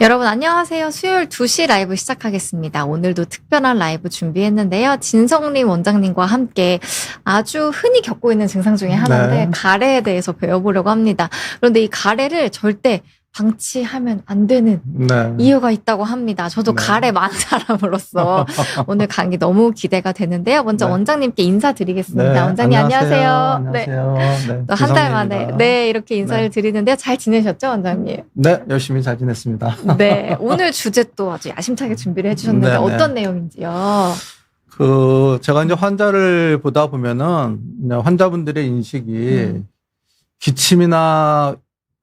여러분 안녕하세요. 수요일 2시 라이브 시작하겠습니다. 오늘도 특별한 라이브 준비했는데요. 진성림 원장님과 함께 아주 흔히 겪고 있는 증상 중에 하나인데 네. 가래에 대해서 배워보려고 합니다. 그런데 이 가래를 절대 방치하면 안 되는 네. 이유가 있다고 합니다. 저도 네. 가래 많은 사람으로서 오늘 강의 너무 기대가 되는데요. 먼저 네. 원장님께 인사드리겠습니다. 네. 원장님 안녕하세요. 안녕하세요. 네. 또 한 달 만에 지성입니다. 이렇게 인사를 네. 드리는데요. 잘 지내셨죠, 원장님? 네, 열심히 잘 지냈습니다. 네, 오늘 주제 또 아주 야심차게 준비를 해주셨는데 네, 네. 어떤 내용인지요? 제가 이제 환자를 보다 보면은 이제 환자분들의 인식이 기침이나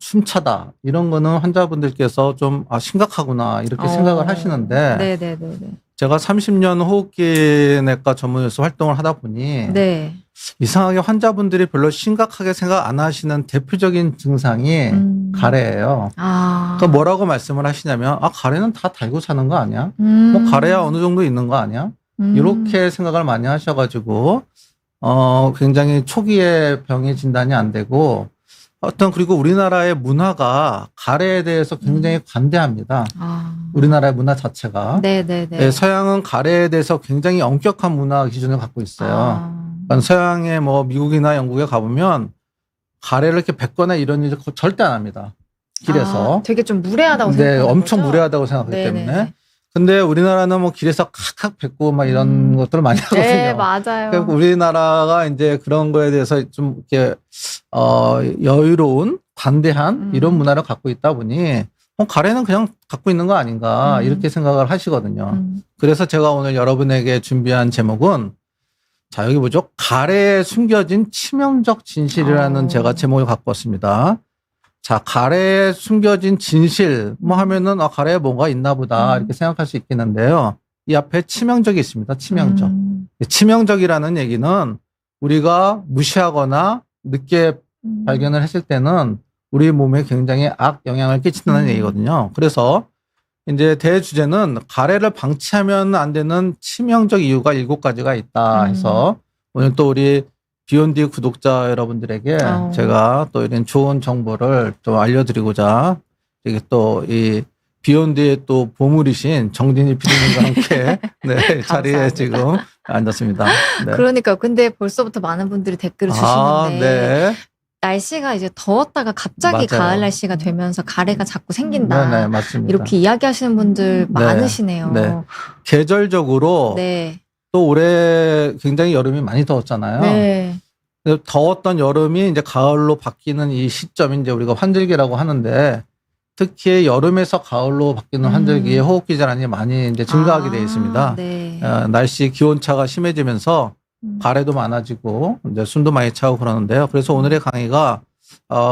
숨차다 이런 거는 환자분들께서 좀 심각하구나 이렇게 생각을 하시는데 네네네네. 제가 30년 호흡기내과 전문의로서 활동을 하다 보니 네. 이상하게 환자분들이 별로 심각하게 생각 안 하시는 대표적인 증상이 가래예요. 그러니까 뭐라고 말씀을 하시냐면 가래는 다 달고 사는 거 아니야? 뭐 가래야 어느 정도 있는 거 아니야? 이렇게 생각을 많이 하셔가지고 굉장히 초기에 병의 진단이 안 되고 그리고 우리나라의 문화가 가래에 대해서 굉장히 관대합니다. 우리나라의 문화 자체가. 네네네. 네, 서양은 가래에 대해서 굉장히 엄격한 문화 기준을 갖고 있어요. 그러니까 서양의 뭐 미국이나 영국에 가보면 가래를 이렇게 뱉거나 이런 일 절대 안 합니다. 길에서. 되게 좀 무례하다고 네, 생각하는 엄청 거죠? 무례하다고 생각하기 네네네. 때문에. 근데 우리나라는 뭐 길에서 칵칵 뱉고 막 이런 것들을 많이 하거든요. 네, 맞아요. 그러니까 우리나라가 이제 그런 거에 대해서 좀 이렇게 여유로운 관대한 이런 문화를 갖고 있다 보니 가래는 그냥 갖고 있는 거 아닌가 이렇게 생각을 하시거든요. 그래서 제가 오늘 여러분에게 준비한 제목은 자, 여기 보죠. 가래에 숨겨진 치명적 진실이라는 제가 제목을 갖고 왔습니다. 자, 가래에 숨겨진 진실 뭐 하면은 가래에 뭔가 있나 보다 이렇게 생각할 수 있겠는데요. 이 앞에 치명적이 있습니다. 치명적. 치명적이라는 얘기는 우리가 무시하거나 늦게 발견을 했을 때는 우리 몸에 굉장히 악 영향을 끼친다는 얘기거든요. 그래서 이제 대주제는 가래를 방치하면 안 되는 치명적 이유가 7가지가 있다 해서 오늘 또 우리 비욘디 구독자 여러분들에게 제가 또 이런 좋은 정보를 좀 알려드리고자 이게 또 이 비욘디의 또 보물이신 정진희 PD님과 함께 네, 자리에 지금 앉았습니다. 네. 그러니까요. 근데 벌써부터 많은 분들이 댓글을 주시는데 네. 날씨가 이제 더웠다가 갑자기 맞아요. 가을 날씨가 되면서 가래가 자꾸 생긴다. 네, 맞습니다. 이렇게 이야기하시는 분들 많으시네요. 네. 계절적으로 네. 또 올해 굉장히 여름이 많이 더웠잖아요. 네. 더웠던 여름이 이제 가을로 바뀌는 이 시점이 이제 우리가 환절기라고 하는데 특히 여름에서 가을로 바뀌는 환절기에 호흡기 질환이 많이 이제 증가하게 되어 있습니다. 네. 날씨 기온차가 심해지면서 가래도 많아지고 이제 숨도 많이 차고 그러는데요. 그래서 오늘의 강의가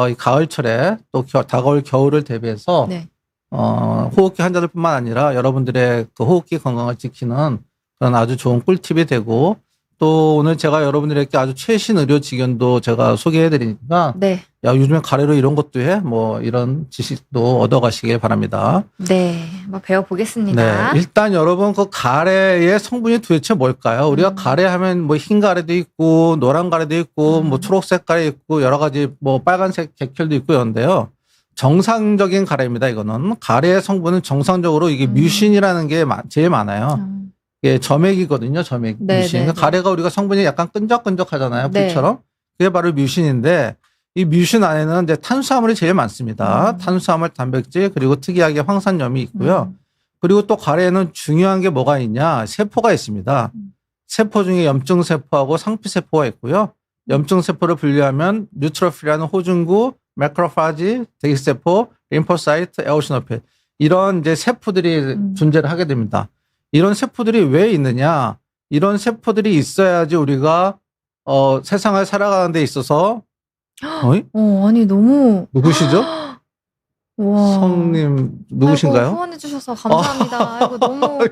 이 가을철에 또 다가올 겨울을 대비해서 네. 호흡기 환자들뿐만 아니라 여러분들의 그 호흡기 건강을 지키는 그런 아주 좋은 꿀팁이 되고 또 오늘 제가 여러분들에게 아주 최신 의료지견도 제가 소개해 드리니까 네. 야, 요즘에 가래로 이런 것도 해? 뭐 이런 지식도 얻어가시길 바랍니다. 네. 한번 배워보겠습니다. 네. 일단 여러분 그 가래의 성분이 도대체 뭘까요? 우리가 가래 하면 뭐 흰 가래도 있고 노란 가래도 있고 뭐 초록색 가래 있고 여러 가지 뭐 빨간색 객혈도 있고 이런데요. 정상적인 가래입니다. 이거는 가래의 성분은 정상적으로 이게 뮤신이라는 게 제일 많아요. 이게 점액이거든요. 점액 네, 뮤신. 네, 네. 가래가 우리가 성분이 약간 끈적끈적하잖아요. 네. 불처럼. 그게 바로 뮤신인데 이 뮤신 안에는 이제 탄수화물이 제일 많습니다. 탄수화물, 단백질 그리고 특이하게 황산염이 있고요. 그리고 또 가래에는 중요한 게 뭐가 있냐? 세포가 있습니다. 세포 중에 염증 세포하고 상피 세포가 있고요. 염증 세포를 분류하면 뉴트로필이라는 호중구, 매크로파지, 대기세포, 림포사이트, 에오시노필 이런 이제 세포들이 존재를 하게 됩니다. 이런 세포들이 왜 있느냐? 이런 세포들이 있어야지 우리가 세상을 살아가는 데 있어서 아니 너무 누구시죠? 와. 성님 누구신가요? 아이고, 후원해 주셔서 감사합니다. 아이고 너무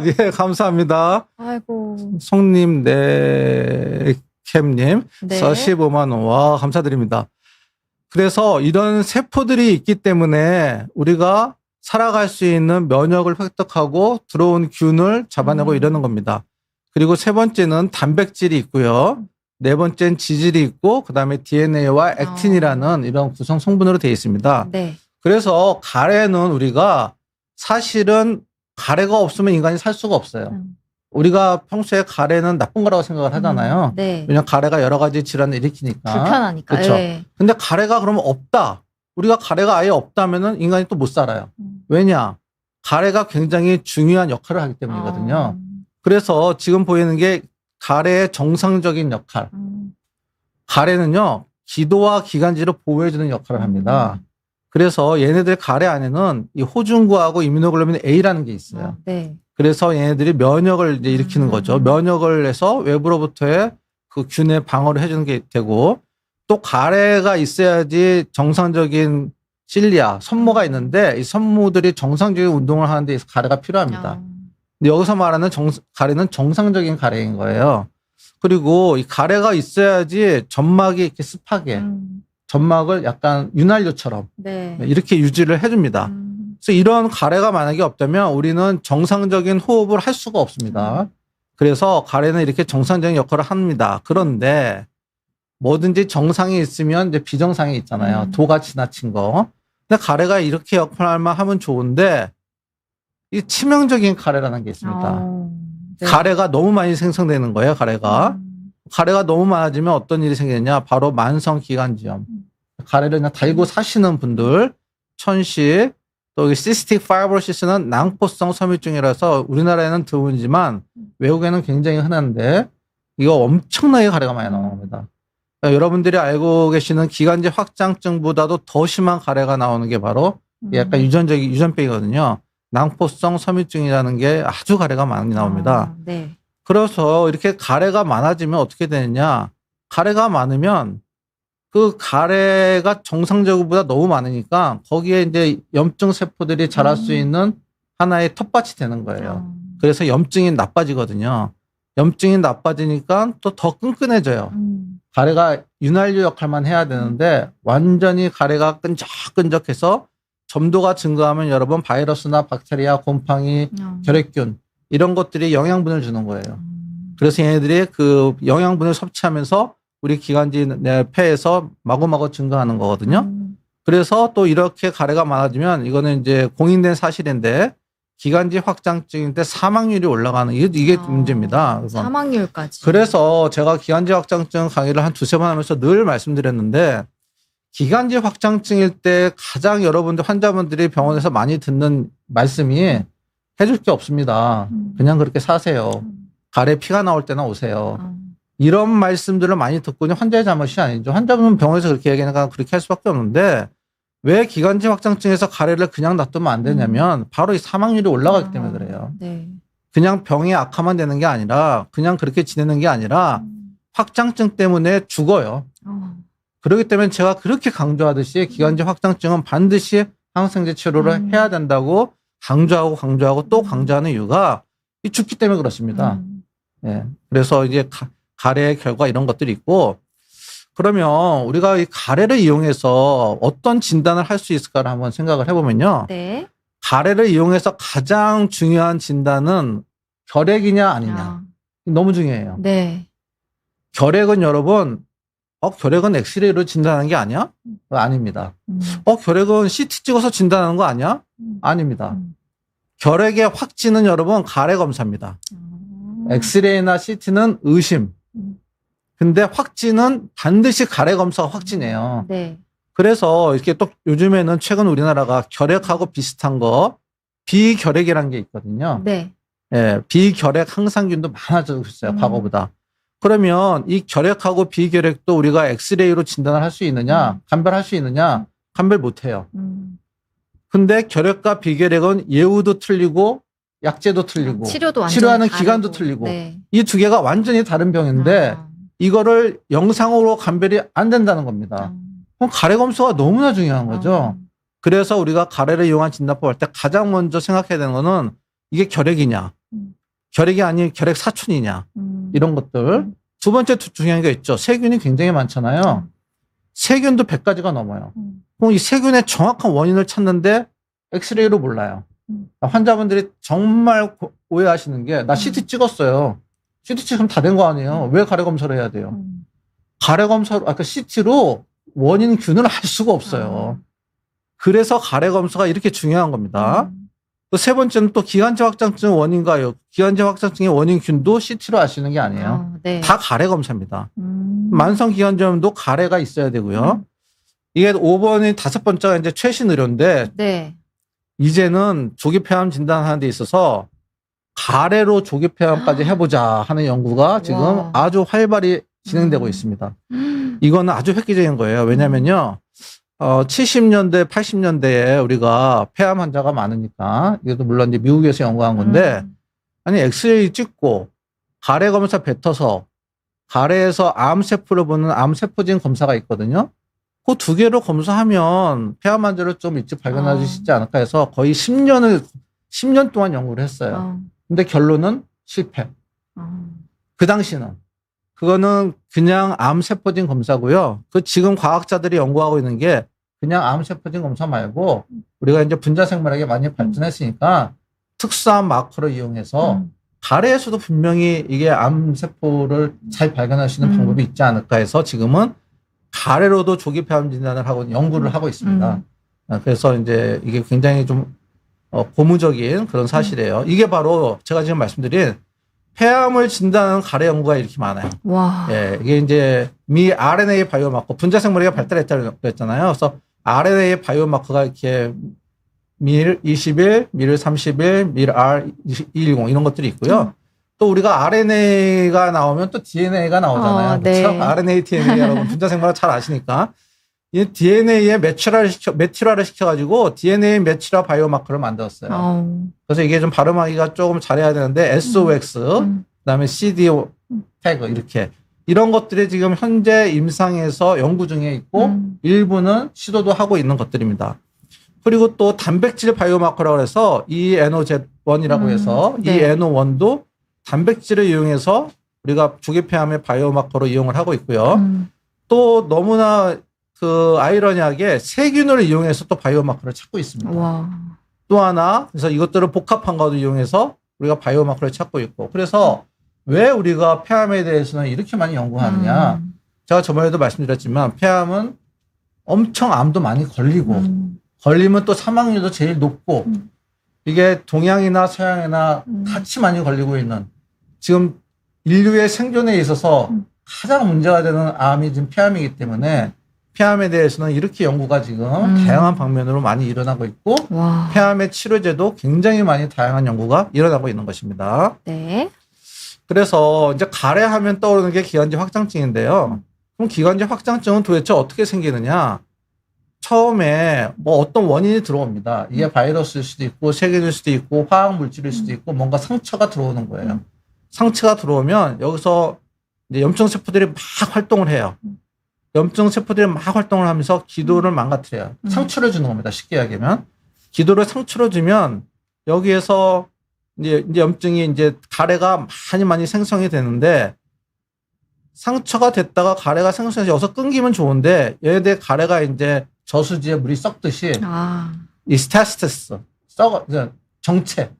예, 감사합니다. 아이고. 성님 네캠님 네. 15만 원. 와, 감사드립니다. 그래서 이런 세포들이 있기 때문에 우리가 살아갈 수 있는 면역을 획득하고 들어온 균을 잡아내고 이러는 겁니다. 그리고 세 번째는 단백질이 있고요. 네 번째는 지질이 있고 그다음에 DNA와 액틴이라는 이런 구성 성분으로 되어 있습니다. 네. 그래서 가래는 우리가 사실은 가래가 없으면 인간이 살 수가 없어요. 우리가 평소에 가래는 나쁜 거라고 생각을 하잖아요. 네. 왜냐하면 가래가 여러 가지 질환을 일으키니까. 불편하니까. 그렇죠. 네. 근데 가래가 그러면 없다. 우리가 가래가 아예 없다면은 인간이 또 못 살아요. 왜냐? 가래가 굉장히 중요한 역할을 하기 때문이거든요. 그래서 지금 보이는 게 가래의 정상적인 역할. 가래는요, 기도와 기관지를 보호해주는 역할을 합니다. 그래서 얘네들 가래 안에는 이 호중구하고 이뮤노글로빈 A라는 게 있어요. 네. 그래서 얘네들이 면역을 이제 일으키는 거죠. 면역을 해서 외부로부터의 그 균의 방어를 해주는 게 되고, 또 가래가 있어야지 정상적인 실리아, 선모가 있는데 이 선모들이 정상적인 운동을 하는 데 가래가 필요합니다. 근데 여기서 말하는 가래는 정상적인 가래인 거예요. 그리고 이 가래가 있어야지 점막이 이렇게 습하게 점막을 약간 윤활유처럼 네. 이렇게 유지를 해줍니다. 그래서 이런 가래가 만약에 없다면 우리는 정상적인 호흡을 할 수가 없습니다. 그래서 가래는 이렇게 정상적인 역할을 합니다. 그런데 뭐든지 정상이 있으면 이제 비정상이 있잖아요. 도가 지나친 거. 근데 가래가 이렇게 역할만 하면 좋은데 이 치명적인 가래라는 게 있습니다. 네. 가래가 너무 많이 생성되는 거예요. 가래가 너무 많아지면 어떤 일이 생기느냐? 바로 만성 기관지염. 가래를 그냥 달고 사시는 분들, 천식, 또 시스틱 파이브로시스는 낭포성 섬유증이라서 우리나라에는 드물지만 외국에는 굉장히 흔한데 이거 엄청나게 가래가 많이 나옵니다. 그러니까 여러분들이 알고 계시는 기관지 확장증보다도 더 심한 가래가 나오는 게 바로 약간 유전병이거든요. 낭포성 섬유증이라는 게 아주 가래가 많이 나옵니다. 네. 그래서 이렇게 가래가 많아지면 어떻게 되느냐? 가래가 많으면 그 가래가 정상적보다 너무 많으니까 거기에 이제 염증 세포들이 자랄 수 있는 하나의 텃밭이 되는 거예요. 그래서 염증이 나빠지거든요. 염증이 나빠지니까 또 더 끈끈해져요. 가래가 윤활유 역할만 해야 되는데 완전히 가래가 끈적끈적해서 점도가 증가하면 여러분 바이러스나 박테리아, 곰팡이, 결핵균 이런 것들이 영양분을 주는 거예요. 그래서 얘네들이 그 영양분을 섭취하면서 우리 기관지 내 폐에서 마구마구 증가하는 거거든요. 그래서 또 이렇게 가래가 많아지면 이거는 이제 공인된 사실인데 기관지 확장증일 때 사망률이 올라가는 이게 문제입니다. 그래서 사망률까지. 그래서 제가 기관지 확장증 강의를 한 두세 번 하면서 늘 말씀드렸는데 기관지 확장증일 때 가장 여러분들 환자분들이 병원에서 많이 듣는 말씀이 해줄 게 없습니다. 그냥 그렇게 사세요. 가래 피가 나올 때나 오세요. 이런 말씀들을 많이 듣고는 환자의 잘못이 아니죠. 환자분은 병원에서 그렇게 얘기하니까 그렇게 할 수밖에 없는데 왜 기관지 확장증에서 가래를 그냥 놔두면 안 되냐면 바로 이 사망률이 올라가기 때문에 그래요. 네. 그냥 병이 악화만 되는 게 아니라 그냥 그렇게 지내는 게 아니라 확장증 때문에 죽어요. 그렇기 때문에 제가 그렇게 강조하듯이 기관지 확장증은 반드시 항생제 치료를 해야 된다고 강조하고 또 강조하는 이유가 이 죽기 때문에 그렇습니다. 예. 그래서 이제 가래의 결과 이런 것들이 있고 그러면 우리가 이 가래를 이용해서 어떤 진단을 할 수 있을까를 한번 생각을 해보면요. 네. 가래를 이용해서 가장 중요한 진단은 결핵이냐 아니냐. 너무 중요해요. 네. 결핵은 여러분 결핵은 엑스레이로 진단하는 게 아니야? 아닙니다. 결핵은 CT 찍어서 진단하는 거 아니야? 아닙니다. 결핵의 확진은 여러분 가래 검사입니다. 엑스레이나 CT는 의심. 근데 확진은 반드시 가래 검사가 확진이에요. 네. 그래서 이렇게 또 요즘에는 최근 우리나라가 결핵하고 비슷한 거 비결핵이라는 게 있거든요. 네. 예, 비결핵 항상균도 많아지고 있어요. 과거보다. 그러면 이 결핵하고 비결핵도 우리가 엑스레이로 진단을 할 수 있느냐, 감별할 수 있느냐, 감별 못 해요. 근데 결핵과 비결핵은 예후도 틀리고 약제도 틀리고 치료하는 기간도 틀리고 네. 이 두 개가 완전히 다른 병인데 이거를 영상으로 감별이 안 된다는 겁니다. 그럼 가래 검사가 너무나 중요한 거죠. 그래서 우리가 가래를 이용한 진단법 할 때 가장 먼저 생각해야 되는 거는 이게 결핵이냐, 결핵이 아닌 결핵 사촌이냐 이런 것들. 두 번째 중요한 게 있죠. 세균이 굉장히 많잖아요. 세균도 100가지가 넘어요. 그럼 이 세균의 정확한 원인을 찾는데 엑스레이로 몰라요. 환자분들이 정말 오해하시는 게 나 CT 찍었어요. CT 찍으면 다 된 거 아니에요. 왜 가래 검사를 해야 돼요? 가래 검사로, CT로 원인 균을 알 수가 없어요. 그래서 가래 검사가 이렇게 중요한 겁니다. 또 세 번째는 또 기관지 확장증 원인가요? 기관지 확장증의 원인균도 CT로 알 수 있는 게 아니에요. 네. 다 가래 검사입니다. 만성 기관지염도 가래가 있어야 되고요. 이게 5번이 5번째가 이제 최신 의료인데 네. 이제는 조기폐암 진단하는 데 있어서 가래로 조기폐암까지 해보자 하는 연구가 지금 와. 아주 활발히 진행되고 있습니다. 이거는 아주 획기적인 거예요. 왜냐면요. 70년대, 80년대에 우리가 폐암 환자가 많으니까 이것도 물론 이제 미국에서 연구한 건데 아니 엑스레이 찍고 가래 검사 뱉어서 가래에서 암세포를 보는 암세포진 검사가 있거든요. 그 두 개로 검사하면 폐암 환자를 좀 일찍 발견할 수 있지 않을까 해서 거의 10년 동안 연구를 했어요. 근데 결론은 실패. 그 당시는. 그거는 그냥 암세포진 검사고요. 그 지금 과학자들이 연구하고 있는 게 그냥 암세포진 검사 말고 우리가 이제 분자생물학이 많이 발전했으니까 특수한 마커를 이용해서 가래에서도 분명히 이게 암세포를 잘 발견할 수 있는 방법이 있지 않을까 해서 지금은 가래로도 조기폐암 진단을 하고 연구를 하고 있습니다. 그래서 이제 이게 굉장히 좀 고무적인 그런 사실이에요. 이게 바로 제가 지금 말씀드린 폐암을 진단하는 가래 연구가 이렇게 많아요. 와. 예, 이게 이제 미 RNA 바이오마커 분자생물학이 발달했다고 그랬잖아요. 그래서 RNA 바이오마커가 이렇게 밀 21, 밀 31, 밀 R210 이런 것들이 있고요. 또 우리가 RNA가 나오면 또 DNA가 나오잖아요. 그렇죠? 네. RNA, DNA 여러분 분자생물학 잘 아시니까 이 DNA에 메틸화를 시켜가지고 DNA 메틸화 바이오마커를 만들었어요. 그래서 이게 좀 발음하기가 조금 잘해야 되는데 SOX, 그다음에 CD 태그 이렇게 이런 것들이 지금 현재 임상에서 연구 중에 있고 일부는 시도도 하고 있는 것들입니다. 그리고 또 단백질 바이오마커라고 해서 ENOZ1이라고 해서 네. ENO1도 단백질을 이용해서 우리가 조기폐암의 바이오마커로 이용을 하고 있고요. 또 너무나 그 아이러니하게 세균을 이용해서 또 바이오마커를 찾고 있습니다. 와. 또 하나 그래서 이것들을 복합한 것도 이용해서 우리가 바이오마커를 찾고 있고 그래서 왜 우리가 폐암에 대해서는 이렇게 많이 연구하느냐. 제가 저번에도 말씀드렸지만 폐암은 엄청 암도 많이 걸리고 걸리면 또 사망률도 제일 높고 이게 동양이나 서양이나 같이 많이 걸리고 있는 지금 인류의 생존에 있어서 가장 문제가 되는 암이 지금 폐암이기 때문에 폐암에 대해서는 이렇게 연구가 지금 다양한 방면으로 많이 일어나고 있고 와. 폐암의 치료제도 굉장히 많이 다양한 연구가 일어나고 있는 것입니다. 네. 그래서 이제 가래하면 떠오르는 게 기관지 확장증인데요. 그럼 기관지 확장증은 도대체 어떻게 생기느냐? 처음에 뭐 어떤 원인이 들어옵니다. 이게 바이러스일 수도 있고 세균일 수도 있고 화학 물질일 수도 있고 뭔가 상처가 들어오는 거예요. 상처가 들어오면 여기서 이제 염증 세포들이 막 활동을 해요. 염증 세포들이 막 활동을 하면서 기도를 망가뜨려요. 상처를 주는 겁니다. 쉽게 이야기하면 기도를 상처를 주면 여기에서 이제 염증이 이제 가래가 많이 생성이 되는데 상처가 됐다가 가래가 생성해서 여기서 끊기면 좋은데 얘네들 가래가 이제 저수지에 물이 썩듯이 이 스타스테스 썩어 정체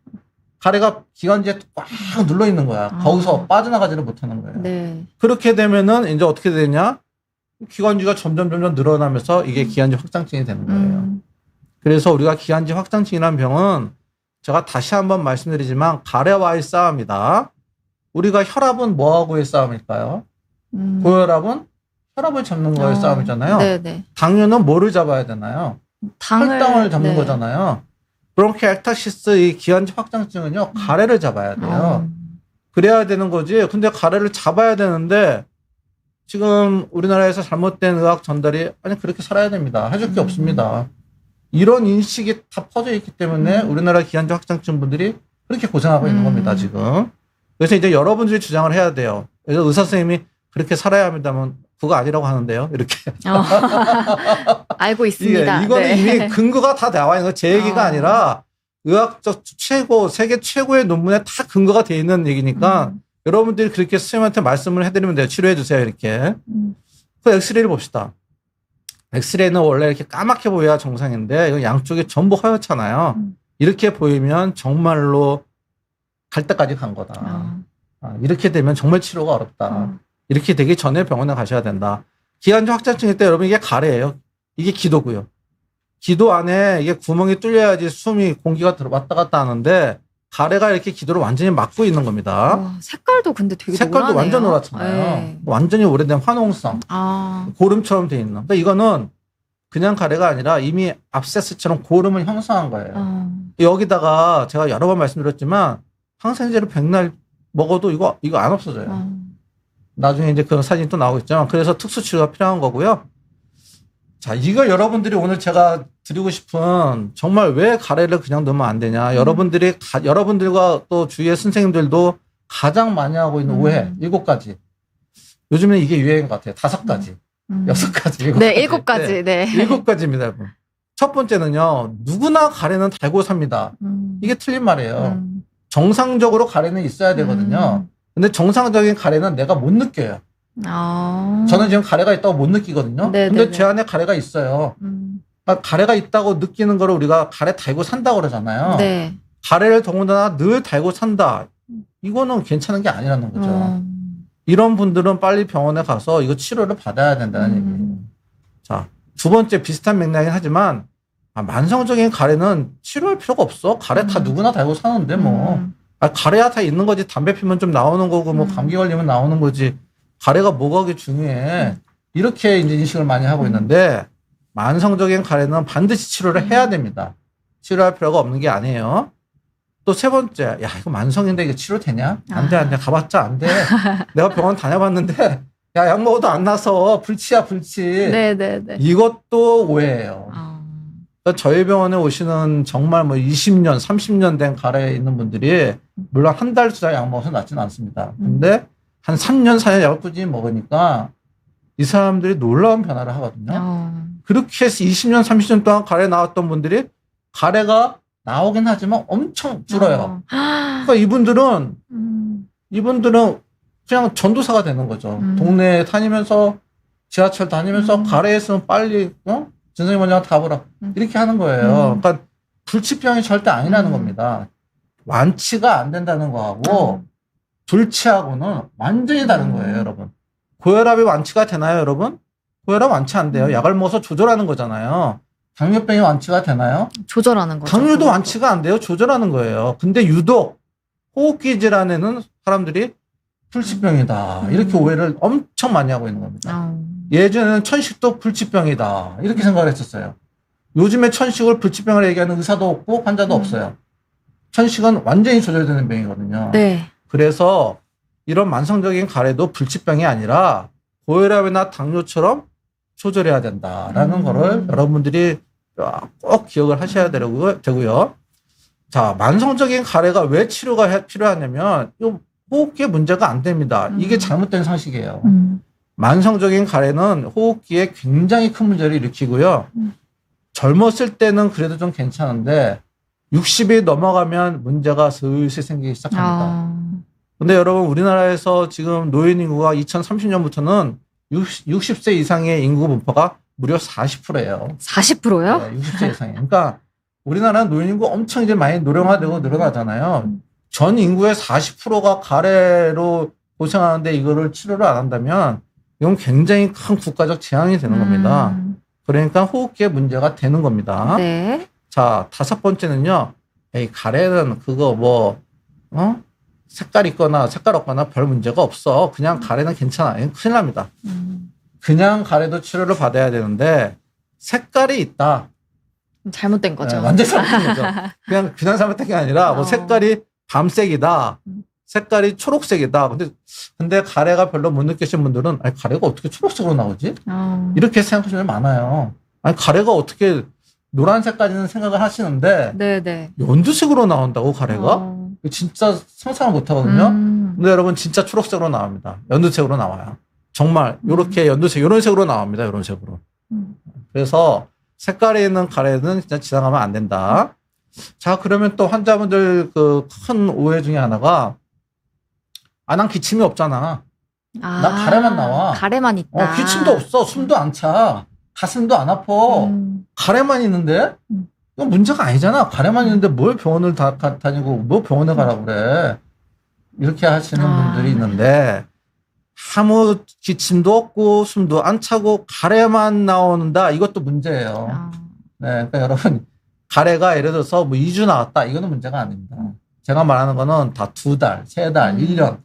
가래가 기관지에 꽉 눌러 있는 거야. 거기서 빠져나가지를 못하는 거예요. 네. 그렇게 되면은 이제 어떻게 되냐? 기관지가 점점 늘어나면서 이게 기관지 확장증이 되는 거예요. 그래서 우리가 기관지 확장증이라는 병은 제가 다시 한번 말씀드리지만 가래와의 싸움이다. 우리가 혈압은 뭐하고의 싸움일까요? 고혈압은 혈압을 잡는 거의 싸움이잖아요. 네네. 당뇨는 뭐를 잡아야 되나요? 혈당을 잡는 네. 거잖아요. 브론키엑타시스 이 기관지 확장증은요 가래를 잡아야 돼요. 그래야 되는 거지. 근데 가래를 잡아야 되는데 지금 우리나라에서 잘못된 의학 전달이 아니 그렇게 살아야 됩니다. 해줄 게 없습니다. 이런 인식이 다 퍼져 있기 때문에 우리나라 기관지 확장증 분들이 그렇게 고생하고 있는 겁니다. 지금. 그래서 이제 여러분들이 주장을 해야 돼요. 그래서 의사 선생님이 그렇게 살아야 합니다면 그거 아니라고 하는데요. 이렇게. 알고 있습니다. 이거는 네. 이미 근거가 다 나와 있는 거 제 얘기가 아니라 의학적 세계 최고의 논문에 다 근거가 돼 있는 얘기니까 여러분들이 그렇게 선생님한테 말씀을 해드리면 돼요. 치료해 주세요. 이렇게. 그 엑스레이를 봅시다. 엑스레이는 원래 이렇게 까맣게 보여야 정상인데 이건 양쪽이 전부 허옇잖아요. 이렇게 보이면 정말로 갈 때까지 간 거다. 이렇게 되면 정말 치료가 어렵다. 이렇게 되기 전에 병원에 가셔야 된다. 기관지 확장증일 때 여러분 이게 가래예요. 이게 기도고요. 기도 안에 이게 구멍이 뚫려야지 숨이 공기가 왔다 갔다 하는데 가래가 이렇게 기도를 완전히 막고 있는 겁니다. 와, 색깔도 근데 되게 색깔도 노랗네요. 완전 노랗잖아요. 네. 완전히 오래된 화농성. 고름처럼 돼 있는. 그러니까 이거는 그냥 가래가 아니라 이미 압세스처럼 고름을 형성한 거예요. 여기다가 제가 여러 번 말씀드렸지만 항생제를 백날 먹어도 이거 안 없어져요. 나중에 이제 그런 사진이 또 나오겠지만 그래서 특수치료가 필요한 거고요. 자, 이거 여러분들이 오늘 제가 드리고 싶은 정말 왜 가래를 그냥 넣으면 안 되냐. 여러분들과 또 주위의 선생님들도 가장 많이 하고 있는 오해 7가지. 요즘에 이게 유행인 것 같아요. 5가지. 6가지. 네, 7가지. 네. 7가지입니다, 여러분. 첫 번째는요. 누구나 가래는 달고 삽니다. 이게 틀린 말이에요. 정상적으로 가래는 있어야 되거든요. 근데 정상적인 가래는 내가 못 느껴요. 저는 지금 가래가 있다고 못 느끼거든요. 근데 제 안에 가래가 있어요. 그러니까 가래가 있다고 느끼는 거를 우리가 가래 달고 산다고 그러잖아요. 네. 가래를 더군다나 늘 달고 산다. 이거는 괜찮은 게 아니라는 거죠. 이런 분들은 빨리 병원에 가서 이거 치료를 받아야 된다는 얘기예요. 자, 두 번째 비슷한 맥락이긴 하지만 만성적인 가래는 치료할 필요가 없어. 가래 다 누구나 달고 사는데 뭐. 가래야 다 있는 거지. 담배 피면 좀 나오는 거고 뭐 감기 걸리면 나오는 거지. 가래가 뭐가 그렇게 중요해. 이렇게 이제 인식을 많이 하고 있는데 만성적인 가래는 반드시 치료를 해야 됩니다. 치료할 필요가 없는 게 아니에요. 또 세 번째, 야, 이거 만성인데 이게 치료되냐? 안 돼, 안 돼. 가봤자 안 돼. 내가 병원 다녀봤는데, 야, 약 먹어도 안 나서 불치야, 불치. 네네네. 이것도 오해예요. 그러니까 저희 병원에 오시는 정말 뭐 20년, 30년 된 가래에 있는 분들이, 물론 한 달, 2달 약 먹어서 낫지는 않습니다. 근데 한 3년, 4년 약을 꾸준히 먹으니까 이 사람들이 놀라운 변화를 하거든요. 그렇게 해서 20년, 30년 동안 가래 나왔던 분들이 가래가 나오긴 하지만 엄청 줄어요. 그러니까 이분들은 그냥 전도사가 되는 거죠. 동네에 다니면서 지하철 다니면서 가래에 있으면 빨리 진성이 먼저 가보라 이렇게 하는 거예요. 그러니까 불치병이 절대 아니라는 겁니다. 완치가 안 된다는 거하고 불치하고는 완전히 다른 거예요, 여러분. 고혈압이 완치가 되나요, 여러분? 고혈압 완치 안 돼요. 약을 먹어서 조절하는 거잖아요. 당뇨병이 완치가 되나요? 조절하는 거죠. 당뇨도 완치가 안 돼요. 조절하는 거예요. 근데 유독 호흡기 질환에는 사람들이 불치병이다. 이렇게 오해를 엄청 많이 하고 있는 겁니다. 예전에는 천식도 불치병이다. 이렇게 생각을 했었어요. 요즘에 천식을 불치병을 얘기하는 의사도 없고 환자도 없어요. 천식은 완전히 조절되는 병이거든요. 네. 그래서 이런 만성적인 가래도 불치병이 아니라 고혈압이나 당뇨처럼 조절해야 된다라는 거를 여러분들이 꼭 기억을 하셔야 되고요. 자, 만성적인 가래가 왜 치료가 필요하냐면 이 호흡기에 문제가 안 됩니다. 이게 잘못된 상식이에요. 만성적인 가래는 호흡기에 굉장히 큰 문제를 일으키고요. 젊었을 때는 그래도 좀 괜찮은데 60이 넘어가면 문제가 슬슬 생기기 시작합니다. 근데 여러분 우리나라에서 지금 노인 인구가 2030년부터는 60세 이상의 인구 분포가 무려 40%예요. 40%요? 네, 60세 이상이에요. 그러니까 우리나라는 노인 인구 엄청 이제 많이 노령화되고 늘어나잖아요. 전 인구의 40%가 가래로 고생하는데 이거를 치료를 안 한다면 이건 굉장히 큰 국가적 재앙이 되는 겁니다. 그러니까 호흡기에 문제가 되는 겁니다. 네. 자, 5번째는요. 에이, 가래는 그거 색깔 있거나 색깔 없거나 별 문제가 없어. 그냥 가래는 괜찮아. 큰일 납니다. 그냥 가래도 치료를 받아야 되는데 색깔이 있다. 잘못된 거죠. 네, 완전 잘못된 거죠. 그냥 잘못된 게 아니라 뭐 색깔이 밤색이다. 색깔이 초록색이다. 근데 가래가 별로 못 느끼신 분들은 아니, 가래가 어떻게 초록색으로 나오지? 이렇게 생각하시는 분이 많아요. 아니, 가래가 어떻게 노란색까지는 생각을 하시는데 네네. 연두색으로 나온다고 가래가? 진짜 상상을 못 하거든요. 근데 여러분 진짜 초록색으로 나옵니다. 연두색으로 나와요. 정말 요렇게 연두색 요런 색으로 나옵니다. 요런 색으로. 그래서 색깔이 있는 가래는 진짜 지나가면 안 된다. 자, 그러면 또 환자분들 그 큰 오해 중에 하나가 난 기침이 없잖아. 나 가래만 나와. 가래만 있다. 기침도 없어. 숨도 안 차. 가슴도 안 아파. 가래만 있는데? 이건 문제가 아니잖아. 가래만 있는데 뭘 병원을 다니고 뭐 병원에 가라고 그래. 이렇게 하시는 분들이 있는데 아무 기침도 없고 숨도 안 차고 가래만 나온다. 이것도 문제예요. 네, 그러니까 여러분 가래가 예를 들어서 뭐 2주 나왔다 이거는 문제가 아닙니다. 제가 말하는 거는 다 2달, 3달, 1년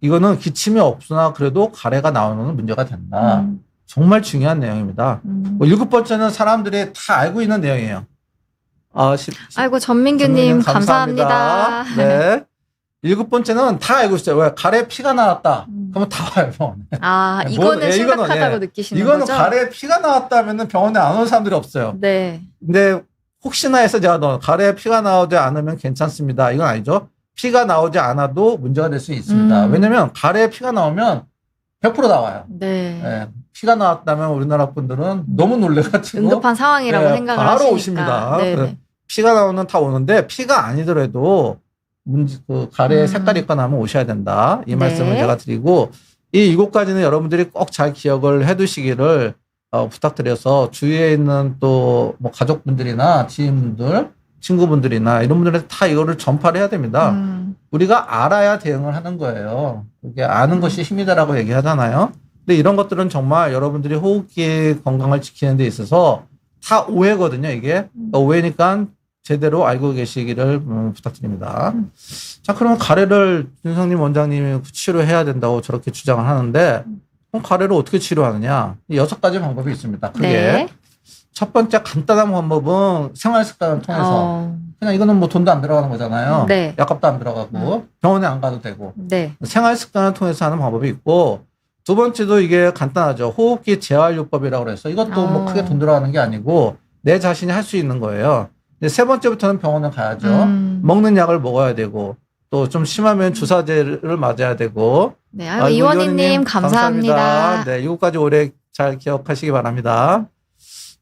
이거는 기침이 없으나 그래도 가래가 나오는 문제가 된다. 정말 중요한 내용입니다. 뭐 7번째는 사람들이 다 알고 있는 내용이에요. 아이고 전민규님 감사합니다. 네. 7번째는 다 알고 있어요. 왜 가래에 피가 나왔다. 그러면 다 와요 병원에. 이거는 심각하다고 느끼시는 이거는 거죠? 가래에 피가 나왔다면 병원에 안 오는 사람들이 없어요. 네. 근데 혹시나 해서 제가 가래에 피가 나오지 않으면 괜찮습니다. 이건 아니죠. 피가 나오지 않아도 문제가 될 수 있습니다. 왜냐면 가래에 피가 나오면 100% 나와요. 네. 네. 피가 나왔다면 우리나라 분들은 너무 놀래가지고 응급한 상황이라고 생각을 바로 하시니까. 오십니다. 네네. 피가 나오는 다 오는데 피가 아니더라도 그 가래에 색깔이 있거나 하면 오셔야 된다. 이 말씀을 제가 드리고 이 7가지는 여러분들이 꼭 잘 기억을 해두시기를 부탁드려서 주위에 있는 또 뭐 가족분들이나 지인분들, 친구분들이나 이런 분들한테 다 이거를 전파를 해야 됩니다. 우리가 알아야 대응을 하는 거예요. 그게 아는 것이 힘이다라고 얘기하잖아요. 근데 이런 것들은 정말 여러분들이 호흡기 건강을 지키는 데 있어서 다 오해거든요, 이게. 그러니까 오해니까 제대로 알고 계시기를 부탁드립니다. 자, 그러면 가래를 윤성님 원장님이 치료해야 된다고 저렇게 주장을 하는데, 그럼 가래를 어떻게 치료하느냐? 6가지 방법이 있습니다. 크게. 네. 첫 번째 간단한 방법은 생활 습관을 통해서. 그냥 이거는 뭐 돈도 안 들어가는 거잖아요. 네. 약값도 안 들어가고, 병원에 안 가도 되고. 네. 생활 습관을 통해서 하는 방법이 있고, 두 번째도 이게 간단하죠. 호흡기 재활요법이라고 해서 이것도 뭐 크게 돈 들어가는 게 아니고 내 자신이 할 수 있는 거예요. 근데 세 번째부터는 병원을 가야죠. 먹는 약을 먹어야 되고 또 좀 심하면 주사제를 맞아야 되고. 네, 이원희님 감사합니다. 네, 이거까지 오래 잘 기억하시기 바랍니다.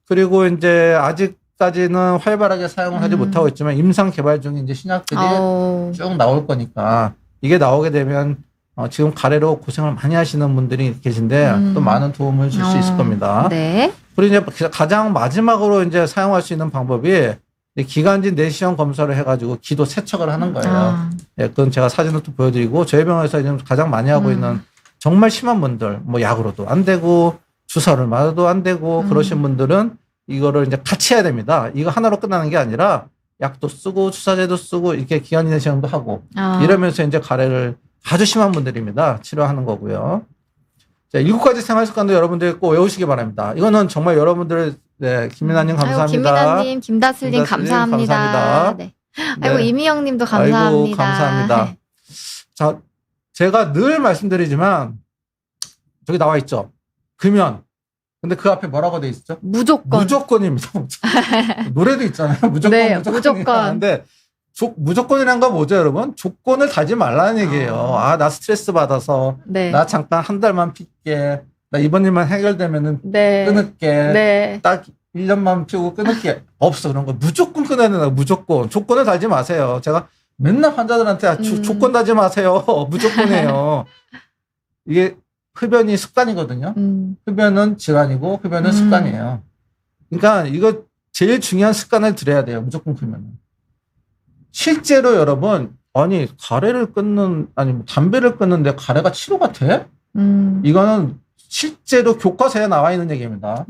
그리고 이제 아직까지는 활발하게 사용을 하지 못하고 있지만 임상 개발 중인 이제 신약들이 쭉 나올 거니까 이게 나오게 되면 지금 가래로 고생을 많이 하시는 분들이 계신데 또 많은 도움을 줄 수 있을 겁니다. 네. 그리고 이제 가장 마지막으로 이제 사용할 수 있는 방법이 기관지 내시경 검사를 해가지고 기도 세척을 하는 거예요. 예, 그건 제가 사진을 또 보여드리고 저희 병원에서 지금 가장 많이 하고 있는 정말 심한 분들, 뭐 약으로도 안 되고 주사를 맞아도 안 되고 그러신 분들은 이거를 이제 같이 해야 됩니다. 이거 하나로 끝나는 게 아니라 약도 쓰고 주사제도 쓰고 이렇게 기관지 내시경도 하고 이러면서 이제 가래를 아주 심한 분들입니다. 치료하는 거고요. 자, 7가지 생활 습관도 여러분들 꼭 외우시기 바랍니다. 이거는 정말 여러분들, 네, 김민아님 감사합니다. 김민아님, 김다슬님 감사합니다. 네. 아이고, 네. 이미영님도 감사합니다. 아이고, 감사합니다. 네. 자, 제가 늘 말씀드리지만, 저기 나와 있죠. 금연. 근데 그 앞에 뭐라고 돼 있죠? 무조건. 무조건입니다. 노래도 있잖아요. 무조건, 네, 무조건. 근데 무조건이란 건 뭐죠, 여러분? 조건을 달지 말라는 얘기예요. 나 스트레스 받아서, 네. 나 잠깐 한 달만 필게, 나 이번 일만 해결되면은 네. 끊을게, 네. 딱 1년만 피우고 끊을게. 없어, 그런 거. 무조건 끊어야 된다, 무조건. 조건을 달지 마세요. 제가 맨날 환자들한테 조건 달지 마세요. 무조건이에요. 이게 흡연이 습관이거든요. 흡연은 질환이고, 흡연은 습관이에요. 그러니까 이거 제일 중요한 습관을 들여야 돼요, 무조건 끊으면. 실제로 여러분, 아니, 가래를 끊는, 아니, 담배를 끊는데 가래가 치료가 돼? 이거는 실제로 교과서에 나와 있는 얘기입니다.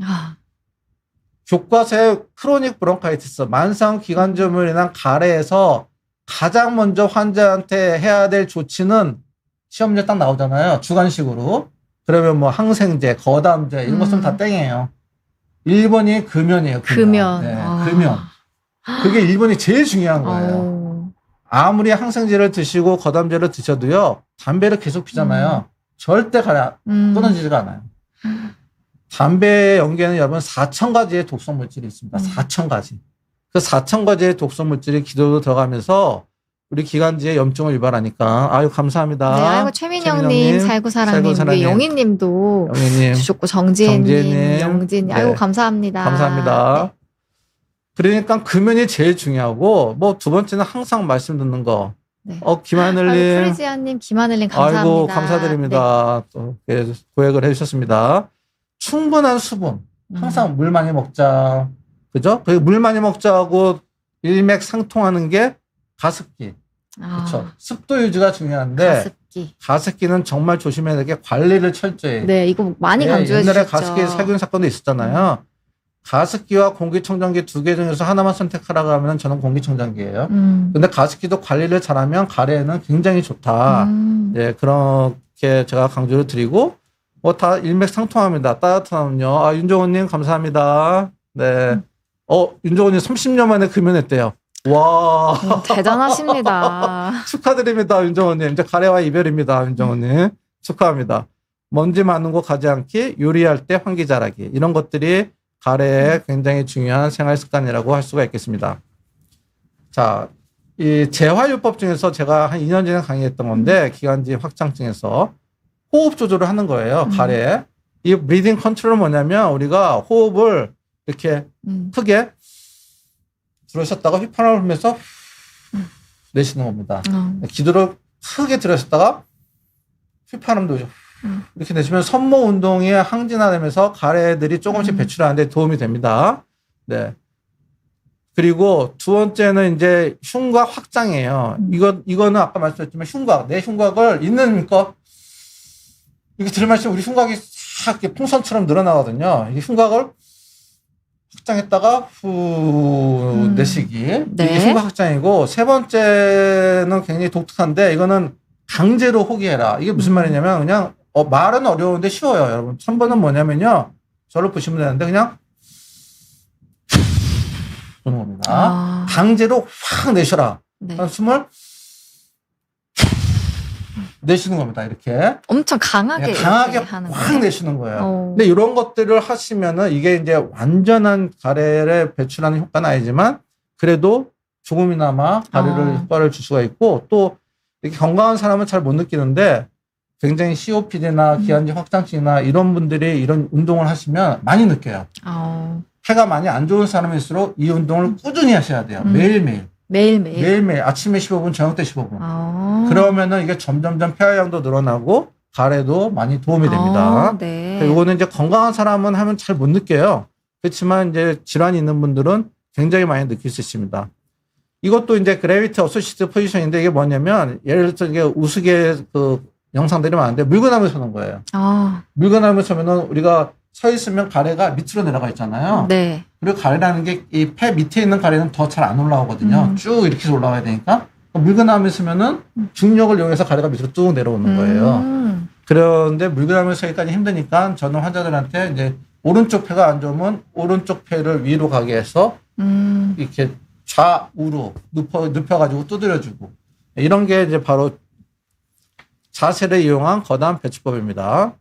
교과서에 크로닉 브론카이티스, 만성 기관지염으로 인한 가래에서 가장 먼저 환자한테 해야 될 조치는 시험지에 딱 나오잖아요. 주관식으로. 그러면 뭐 항생제, 거담제, 이런 것은 다 땡이에요. 1번이 금연이에요. 금연. 네, 금연. 그게 1번이 제일 중요한 거예요. 아무리 항생제를 드시고 거담제를 드셔도요, 담배를 계속 피잖아요. 절대 가래 끊어지지가 않아요. 담배 연기에는 여러분 4,000가지의 독성 물질이 있습니다. 4,000가지. 그 4,000가지의 독성 물질이 기도로 들어가면서 우리 기관지에 염증을 유발하니까. 아유, 감사합니다. 네, 아이고, 최민영님, 살구사랑님, 우리 영희님도 주셨고, 정지혜님, 영진님, 네. 아이고, 감사합니다. 감사합니다. 네. 그러니까 금연이 제일 중요하고, 뭐 두 번째는 항상 말씀 듣는 거. 네. 김하늘님. 프리지아님, 김하늘님, 감사합니다. 아이고, 감사드립니다. 네. 또 고액을 해주셨습니다. 충분한 수분. 항상 물 많이 먹자. 그죠? 물 많이 먹자고 일맥상통하는 게 가습기. 그렇죠. 습도 유지가 중요한데 가습기는 정말 조심해야 될 게 관리를 철저히. 네, 이거 많이 강조해 주셨죠. 옛날에 가습기 살균 사건도 있었잖아요. 가습기와 공기청정기 두 개 중에서 하나만 선택하라고 하면 저는 공기청정기예요. 근데 가습기도 관리를 잘하면 가래에는 굉장히 좋다. 예, 그렇게 제가 강조를 드리고 다 일맥상통합니다. 따뜻한 음료. 윤종호님 감사합니다. 네. 윤종호님 30년 만에 금연했대요. 와. 대단하십니다. 축하드립니다, 윤종호님. 이제 가래와 이별입니다, 윤종호님. 축하합니다. 먼지 많은 곳 가지 않기, 요리할 때 환기 잘하기. 이런 것들이 가래에 굉장히 중요한 생활 습관이라고 할 수가 있겠습니다. 자, 이 재활요법 중에서 제가 한 2년 전에 강의했던 건데, 기관지 확장증에서 호흡 조절을 하는 거예요, 가래에. 이 브리딩 컨트롤은 뭐냐면, 우리가 호흡을 이렇게 크게 들으셨다가 휘파람을 불면서 내쉬는 겁니다. 기도를 크게 들으셨다가 휘파람도 이렇게 내쉬면 섬모 운동이 항진화되면서 가래들이 조금씩 배출하는 데 도움이 됩니다. 네. 그리고 두 번째는 이제 흉곽 확장이에요. 이거는 아까 말씀드렸지만 흉곽, 내 흉곽을 있는 힘껏 이렇게 들이마시면 우리 흉곽이 싹 이렇게 풍선처럼 늘어나거든요. 이 흉곽을 확장했다가 내쉬기. 네. 이게 흉곽 확장이고, 세 번째는 굉장히 독특한데, 이거는 강제로 호기해라. 이게 무슨 말이냐면, 그냥, 말은 어려운데 쉬워요, 여러분. 3번은 뭐냐면요. 저를 보시면 되는데, 그냥, 그런 겁니다. 강제로 확 내쉬라. 네. 숨을 내쉬는 겁니다, 이렇게. 엄청 강하게 하는 확 내쉬는 거예요. 근데 이런 것들을 하시면은 이게 이제 완전한 가래를 배출하는 효과는 아니지만 그래도 조금이나마 가래를 효과를 줄 수가 있고 또 이렇게 건강한 사람은 잘 못 느끼는데 굉장히 COPD나 기관지 확장증이나 이런 분들이 이런 운동을 하시면 많이 느껴요. 폐가 많이 안 좋은 사람일수록 이 운동을 꾸준히 하셔야 돼요. 매일매일. 매일매일 아침에 15분, 저녁 때 15분. 그러면은 이게 점점점 폐활량도 늘어나고 가래도 많이 도움이 됩니다. 네. 이거는 이제 건강한 사람은 하면 잘 못 느껴요. 그렇지만 이제 질환이 있는 분들은 굉장히 많이 느낄 수 있습니다. 이것도 이제 그래비티 어소시티드 포지션인데 이게 뭐냐면 예를 들어서 이게 우스개 그 영상들이 많은데 물구나무 서는 거예요. 물구나무 서면은 우리가 서 있으면 가래가 밑으로 내려가 있잖아요. 네. 그리고 가래라는 게 이 폐 밑에 있는 가래는 더 잘 안 올라오거든요. 쭉 이렇게 올라가야 되니까. 물구나무에 서면은 중력을 이용해서 가래가 밑으로 쭉 내려오는 거예요. 그런데 물구나무에 서기까지 힘드니까 저는 환자들한테 이제 오른쪽 폐가 안 좋으면 오른쪽 폐를 위로 가게 해서 이렇게 좌우로 눕혀가지고 두드려주고 이런 게 이제 바로 자세를 이용한 거담 배출법입니다.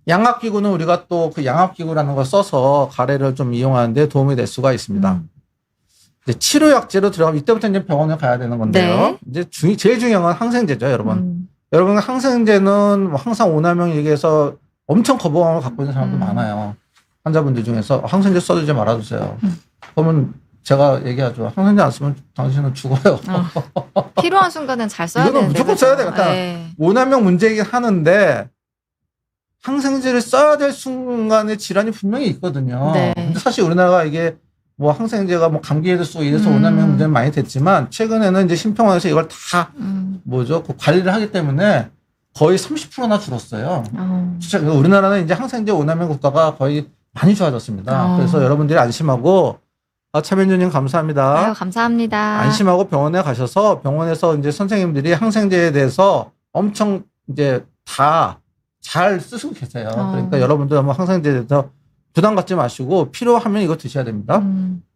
양압기구는 우리가 또 그 양압기구라는 걸 써서 가래를 좀 이용하는데 도움이 될 수가 있습니다. 이제 치료약제로 들어가면 이때부터 이제 병원에 가야 되는 건데요. 네. 이제 제일 중요한 건 항생제죠, 여러분. 여러분 항생제는 항상 오남용 얘기해서 엄청 거부감을 갖고 있는 사람도 많아요. 환자분들 중에서 항생제 써주지 말아주세요. 그러면 제가 얘기하죠. 항생제 안 쓰면 당신은 죽어요. 필요한 순간은 잘 써야 이거는 되는데. 무조건 써야 되겠다. 오남용 문제이긴 하는데 항생제를 써야 될 순간에 질환이 분명히 있거든요. 네. 근데 사실 우리나라가 이게 뭐 항생제가 뭐 감기에도 쓰고 이래서 오남용 문제는 많이 됐지만 최근에는 이제 심평원에서 이걸 다 그 관리를 하기 때문에 거의 30%나 줄었어요. 우리나라는 이제 항생제 오남용 국가가 거의 많이 좋아졌습니다. 그래서 여러분들이 안심하고 차변주님 감사합니다. 아유, 감사합니다. 안심하고 병원에 가셔서 병원에서 이제 선생님들이 항생제에 대해서 엄청 이제 다 잘 쓰시고 계세요. 그러니까 여러분들 한번 항생제에 대해서 부담 갖지 마시고 필요하면 이거 드셔야 됩니다.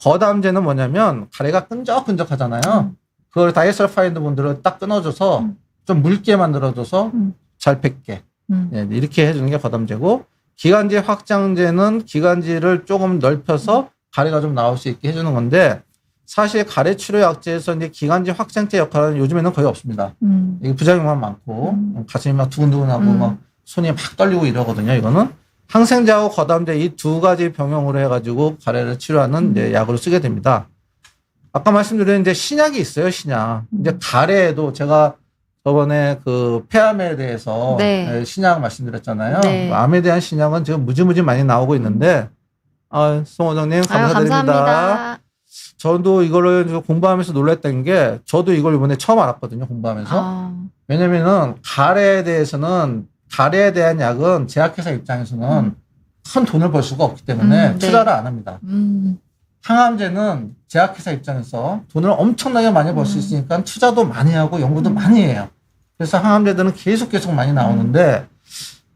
거담제는 뭐냐면 가래가 끈적끈적하잖아요. 그걸 다이설파이드 분들을 딱 끊어줘서 좀 묽게 만들어줘서 잘 뱉게 이렇게 해주는 게 거담제고 기관지 확장제는 기관지를 조금 넓혀서 가래가 좀 나올 수 있게 해주는 건데 사실 가래 치료 약제에서 이제 기관지 확장제 역할은 요즘에는 거의 없습니다. 이게 부작용만 많고 가슴이 막 두근두근하고 막 손이 막 떨리고 이러거든요. 이거는 항생제하고 거담제 이 두 가지 병용으로 해가지고 가래를 치료하는 이제 약으로 쓰게 됩니다. 아까 말씀드린 이제 신약이 있어요. 신약. 이제 가래에도 제가 저번에 그 폐암에 대해서 신약 말씀드렸잖아요. 네. 암에 대한 신약은 지금 무지무지 많이 나오고 있는데 송원장님 감사드립니다. 감사합니다. 저도 이거를 공부하면서 놀랐던 게 저도 이걸 이번에 처음 알았거든요. 공부하면서. 왜냐면은 가래에 대한 약은 제약회사 입장에서는 큰 돈을 벌 수가 없기 때문에 네. 투자를 안 합니다. 항암제는 제약회사 입장에서 돈을 엄청나게 많이 벌 수 있으니까 투자도 많이 하고 연구도 많이 해요. 그래서 항암제들은 계속 많이 나오는데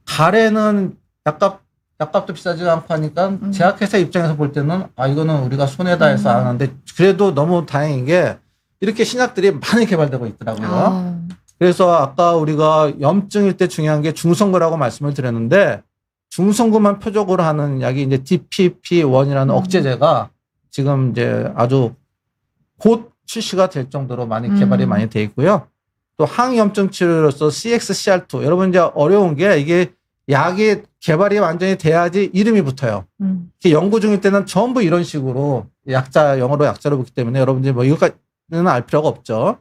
가래는 약값도 비싸지 않고 하니까 제약회사 입장에서 볼 때는 이거는 우리가 손에다 해서 안 하는데 그래도 너무 다행인 게 이렇게 신약들이 많이 개발되고 있더라고요. 그래서 아까 우리가 염증일 때 중요한 게 중성구라고 말씀을 드렸는데 중성구만 표적으로 하는 약이 이제 DPP-1이라는 억제제가 지금 이제 아주 곧 출시가 될 정도로 많이 개발이 많이 돼 있고요. 또 항염증 치료로서 CXCR2 여러분 이제 어려운 게 이게 약이 개발이 완전히 돼야지 이름이 붙어요. 연구 중일 때는 전부 이런 식으로 영어로 약자로 붙기 때문에 여러분들이 뭐 이것까지는 알 필요가 없죠.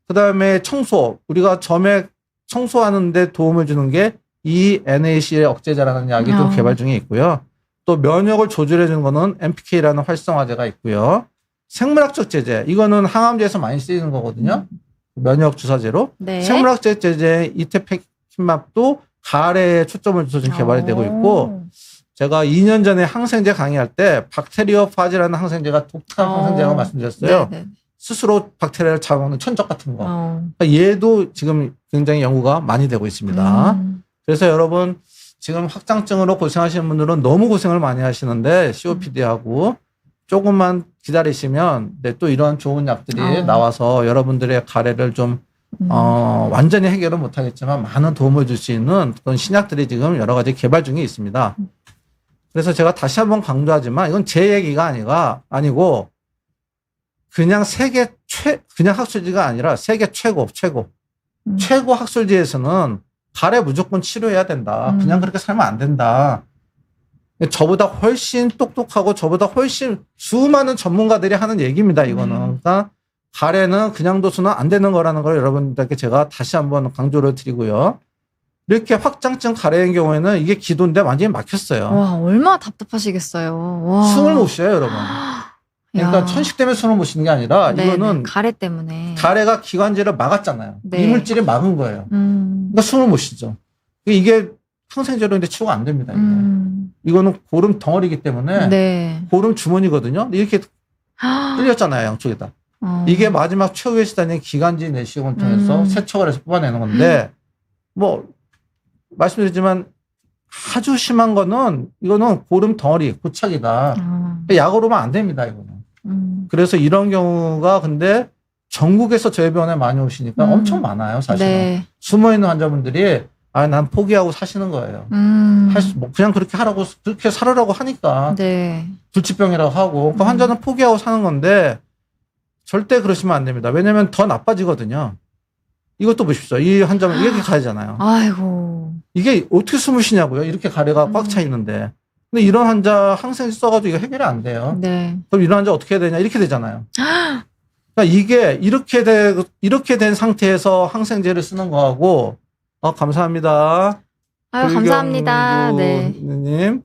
그 다음에 청소, 우리가 점액 청소하는데 도움을 주는 게 ENAC의 억제제라는 약이 좀 개발 중에 있고요. 또 면역을 조절해 주는 거는 MPK라는 활성화제가 있고요. 생물학적 제제, 이거는 항암제에서 많이 쓰이는 거거든요. 면역 주사제로. 네. 생물학적 제제 이테페킨맙도 가래에 초점을 둬서 지금 개발이 되고 있고 제가 2년 전에 항생제 강의할 때 박테리오파지라는 항생제가 독특한 항생제라고 말씀드렸어요. 네네. 스스로 박테리아를 잡아먹는 천적 같은 거. 그러니까 얘도 지금 굉장히 연구가 많이 되고 있습니다. 그래서 여러분 지금 확장증으로 고생하시는 분들은 너무 고생을 많이 하시는데 COPD하고 조금만 기다리시면 또 이런 좋은 약들이 나와서 여러분들의 가래를 좀 완전히 해결은 못하겠지만 많은 도움을 줄 수 있는 그런 신약들이 지금 여러 가지 개발 중에 있습니다. 그래서 제가 다시 한번 강조하지만 이건 제 얘기가 아니고 그냥 그냥 학술지가 아니라 세계 최고 학술지에서는 가래 무조건 치료해야 된다. 그냥 그렇게 살면 안 된다. 저보다 훨씬 똑똑하고 저보다 훨씬 수많은 전문가들이 하는 얘기입니다. 이거는. 그러니까 가래는 그냥 둬서는 안 되는 거라는 걸 여러분들께 제가 다시 한번 강조를 드리고요. 이렇게 확장증 가래인 경우에는 이게 기도인데 완전히 막혔어요. 와, 얼마나 답답하시겠어요. 와. 숨을 못 쉬어요, 여러분. 그러니까 천식 때문에 숨을 못 쉬는 게 아니라 이거는 가래 때문에. 가래가 기관지를 막았잖아요. 네. 이물질이 막은 거예요. 그러니까 숨을 못 쉬죠. 이게 항생제로인데 치료가 안 됩니다. 이거는 고름 덩어리이기 때문에 고름 주머니거든요. 이렇게 뚫렸잖아요, 양쪽에다. 이게 마지막 최후의 수단인 기관지 내시경을 통해서 세척을 해서 뽑아내는 건데 뭐 말씀드리지만 아주 심한 거는 이거는 고름 덩어리 고착이다. 약으로만 안 됩니다. 이거는. 그래서 이런 경우가 근데 전국에서 저희 병원에 많이 오시니까 엄청 많아요. 사실은. 네. 숨어있는 환자분들이 난 포기하고 사시는 거예요. 그냥 그렇게 살으라고 하니까. 네. 불치병이라고 하고. 그러니까 환자는 포기하고 사는 건데 절대 그러시면 안 됩니다. 왜냐면 더 나빠지거든요. 이것도 보십시오. 이 환자분 이렇게 가잖아요. 아이고. 이게 어떻게 숨을 쉬냐고요. 이렇게 가래가 꽉 차 있는데. 근데 이런 환자 항생제 써가지고 이거 해결이 안 돼요. 네. 그럼 이런 환자 어떻게 해야 되냐. 이렇게 되잖아요. 그러니까 이게 이렇게 된 상태에서 항생제를 쓰는 거하고 감사합니다. 감사합니다. 네. 님.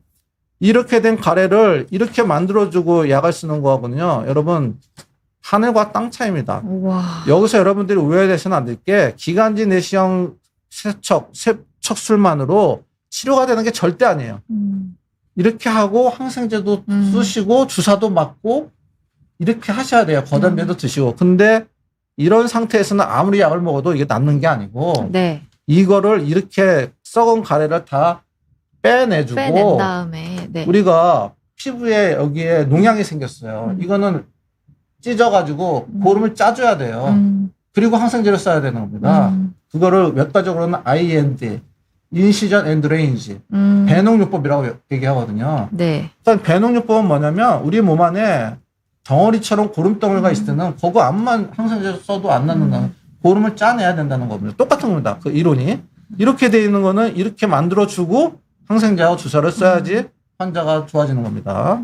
이렇게 된 가래를 이렇게 만들어주고 약을 쓰는 거하고는요. 여러분 하늘과 땅 차이입니다. 우와. 여기서 여러분들이 오해되시면 안 될 게 기관지 내시경 세척술만으로 치료가 되는 게 절대 아니에요. 이렇게 하고 항생제도 쓰시고 주사도 맞고 이렇게 하셔야 돼요. 거담배도 드시고. 근데 이런 상태에서는 아무리 약을 먹어도 이게 낫는 게 아니고 이거를 이렇게 썩은 가래를 다 빼낸 다음에 우리가 피부에 여기에 농양이 생겼어요. 이거는 찢어가지고 고름을 짜줘야 돼요. 그리고 항생제를 써야 되는 겁니다. 그거를 외과적으로는 IND, 인시전 앤드 레인지, 배농요법이라고 얘기하거든요. 네. 일단 배농요법은 뭐냐면 우리 몸 안에 덩어리처럼 고름덩어리가 있을 때는 그거 암만 항생제 써도 안 낫는다는 고름을 짜내야 된다는 겁니다. 똑같은 겁니다. 그 이론이. 이렇게 돼 있는 거는 이렇게 만들어주고 항생제하고 주사를 써야지 환자가 좋아지는 겁니다.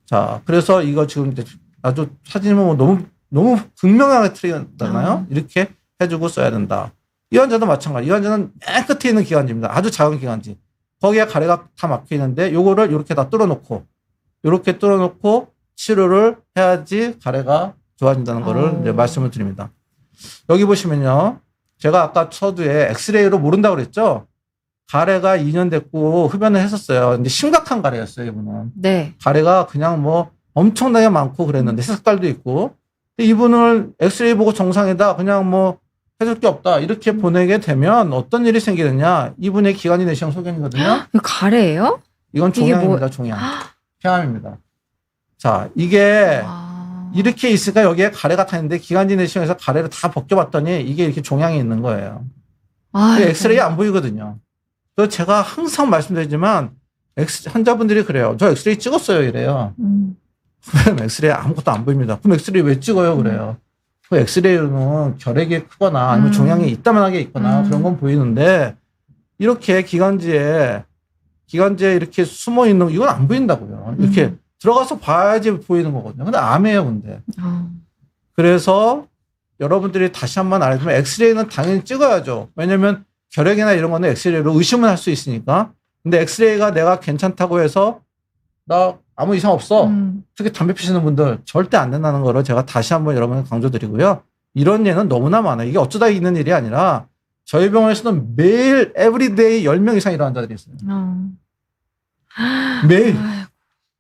자, 그래서 이거 지금 아주 사진이 보면 너무 극명하게 틀리잖아요. 이렇게 해주고 써야 된다. 이 환자도 마찬가지. 이 환자는 맨 끝에 있는 기관지입니다. 아주 작은 기관지. 거기에 가래가 다 막혀 있는데 요거를 이렇게 다 이렇게 뚫어놓고 치료를 해야지 가래가 좋아진다는 거를 이제 말씀을 드립니다. 여기 보시면요. 제가 아까 서두에 엑스레이로 모른다고 그랬죠? 가래가 2년 됐고 흡연을 했었어요. 근데 심각한 가래였어요, 이분은. 네. 가래가 그냥 뭐 엄청나게 많고 그랬는데 색깔도 있고. 근데 이분을 엑스레이 보고 정상이다. 그냥 뭐 해줄 게 없다. 이렇게 보내게 되면 어떤 일이 생기느냐. 이분의 기관지 내시경 소견이거든요. 이거 가래예요? 이건 종양입니다. 뭐... 종양. 폐암입니다. 자, 이게 이렇게 있으니까 여기에 가래가 타 있는데 기관지 내시경에서 가래를 다 벗겨봤더니 이게 이렇게 종양이 있는 거예요. 엑스레이 안 보이거든요. 그래서 제가 항상 말씀드리지만 환자분들이 그래요. 저 엑스레이 찍었어요. 이래요. 그럼 엑스레이 아무것도 안 보입니다. 그럼 엑스레이 왜 찍어요? 그래요. 그 엑스레이로는 결핵이 크거나 아니면 종양이 이따만하게 있거나 그런 건 보이는데 이렇게 기관지에 이렇게 숨어 있는 이건 안 보인다고요. 이렇게 들어가서 봐야지 보이는 거거든요. 근데 암이에요, 근데. 그래서 여러분들이 다시 한번 알려주면 엑스레이는 당연히 찍어야죠. 왜냐면 결핵이나 이런 거는 엑스레이로 의심을 할 수 있으니까. 근데 엑스레이가 내가 괜찮다고 해서 나 아무 이상 없어. 특히 담배 피시는 분들 절대 안 된다는 거를 제가 다시 한번 여러분께 강조드리고요. 이런 예는 너무나 많아요. 이게 어쩌다 있는 일이 아니라 저희 병원에서는 매일 에브리데이 10명 이상 이런 환자들이 있어요. 매일.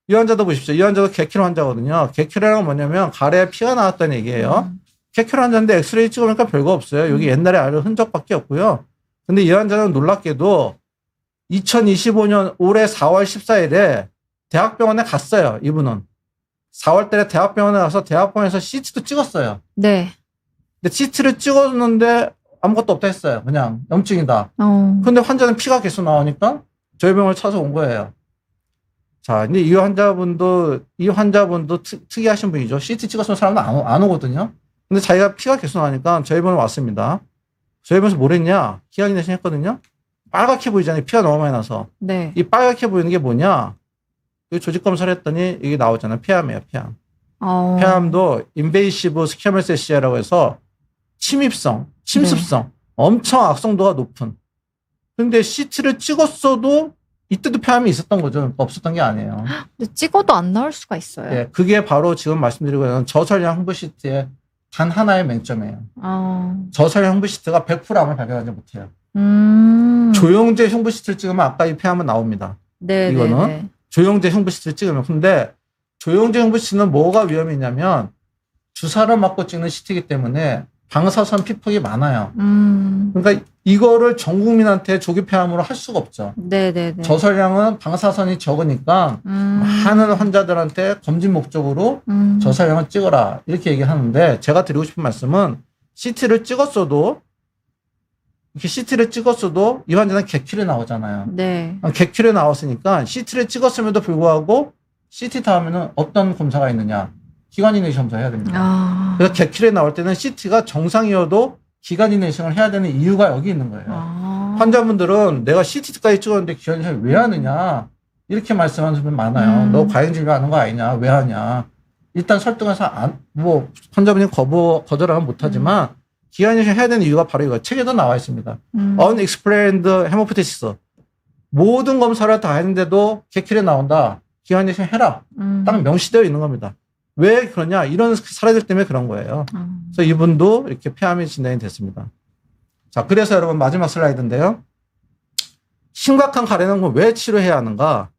이 환자도 보십시오. 이 환자도 개키로 환자거든요. 개키로는 뭐냐면 가래에 피가 나왔다는 얘기예요. 개키로 환자인데 엑스레이 찍어보니까 별거 없어요. 여기 옛날에 앓은 흔적밖에 없고요. 근데 이 환자는 놀랍게도 2025년 올해 4월 14일에 대학병원에 갔어요. 이분은. 4월 달에 대학병원에 가서 대학병원에서 CT도 찍었어요. 네. 근데 CT를 찍었는데 아무것도 없다 했어요. 그냥 염증이다. 근데 환자는 피가 계속 나오니까 저희 병원을 찾아서 온 거예요. 자, 근데 이 환자분도 특이하신 분이죠. CT 찍었으면 사람은 안 오거든요. 근데 자기가 피가 계속 나니까 저희 병원에 왔습니다. 저희 병원에서 뭘 했냐? 기관지 내시경 했거든요. 빨갛게 보이잖아요. 피가 너무 많이 나서. 네. 이 빨갛게 보이는 게 뭐냐? 이 조직 검사를 했더니 이게 나오잖아요. 폐암이에요, 폐암. 폐암도 인베이시브 스퀘머스 세시아라고 해서 침습성, 네. 엄청 악성도가 높은. 근데 CT를 찍었어도 이때도 폐암이 있었던 거죠. 없었던 게 아니에요. 근데 찍어도 안 나올 수가 있어요. 네, 그게 바로 지금 말씀드리고 있는 저설량 흉부 CT의 단 하나의 맹점이에요. 저설량 흉부 CT가 100% 암을 발견하지 못해요. 조영제 흉부 CT를 찍으면 아까 이 폐암은 나옵니다. 네, 이거는 네. 조영제 흉부 CT를 찍으면. 근데 조영제 흉부 CT는 뭐가 위험이 있냐면 주사를 맞고 찍는 CT이기 때문에 방사선 피폭이 많아요. 그러니까 이거를 전 국민한테 조기 폐암으로 할 수가 없죠. 네네네. 저설량은 방사선이 적으니까 많은 환자들한테 검진 목적으로 저설량을 찍어라 이렇게 얘기하는데 제가 드리고 싶은 말씀은 CT를 찍었어도 이 환자는 객킬에 나오잖아요. 네. 객킬에 나왔으니까 CT를 찍었음에도 불구하고 CT 다음에는 어떤 검사가 있느냐? 기관지 내시경 검사 해야 됩니다. 그래서 객킬에 나올 때는 CT가 정상이어도 기관지 내시경을 해야 되는 이유가 여기 있는 거예요. 환자분들은 내가 CT까지 찍었는데 기관지 내시경을 왜 하느냐? 이렇게 말씀하는 분이 많아요. 너 과잉진료 하는 거 아니냐? 왜 하냐? 일단 설득해서 환자분이 거절하면 못하지만 기관지 내시경 해야 되는 이유가 바로 이거. 책에도 나와 있습니다. Unexplained Hemoptysis. 모든 검사를 다 했는데도 객킬에 나온다. 기관지 내시경 해라. 딱 명시되어 있는 겁니다. 왜 그러냐? 이런 사례들 때문에 그런 거예요. 그래서 이분도 이렇게 폐암이 진단이 됐습니다. 자, 그래서 여러분 마지막 슬라이드인데요. 심각한 가래는 왜 치료해야 하는가?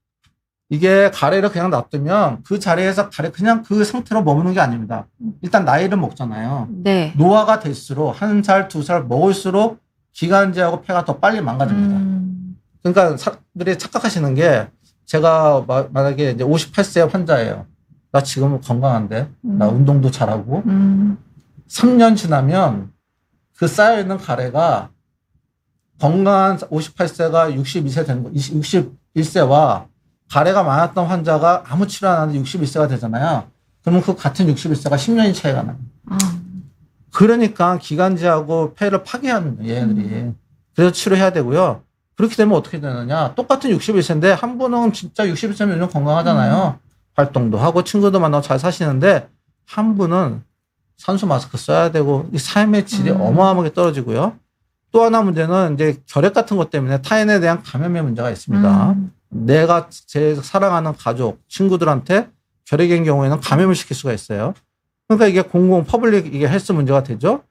이게 가래를 그냥 놔두면 그 자리에서 그냥 그 상태로 머무는 게 아닙니다. 일단 나이를 먹잖아요. 네. 노화가 될수록 1살, 2살 먹을수록 기관지하고 폐가 더 빨리 망가집니다. 그러니까 사람들이 착각하시는 게 제가 만약에 이제 58세 환자예요. 나 지금 건강한데, 나 운동도 잘하고, 3년 지나면 그 쌓여있는 가래가 건강한 58세가 62세 되는 거, 61세와 가래가 많았던 환자가 아무 치료 안 하는데 61세가 되잖아요. 그러면 그 같은 61세가 10년이 차이가 나요. 그러니까 기관지하고 폐를 파괴하는 얘네들이. 그래서 치료해야 되고요. 그렇게 되면 어떻게 되느냐. 똑같은 61세인데 한 분은 진짜 61세면 요즘 건강하잖아요. 활동도 하고 친구도 만나고 잘 사시는데 한 분은 산소 마스크 써야 되고 이 삶의 질이 어마어마하게 떨어지고요. 또 하나 문제는 이제 결핵 같은 것 때문에 타인에 대한 감염의 문제가 있습니다. 내가 제 사랑하는 가족, 친구들한테 결핵인 경우에는 감염을 시킬 수가 있어요. 그러니까 이게 퍼블릭 이게 헬스 문제가 되죠.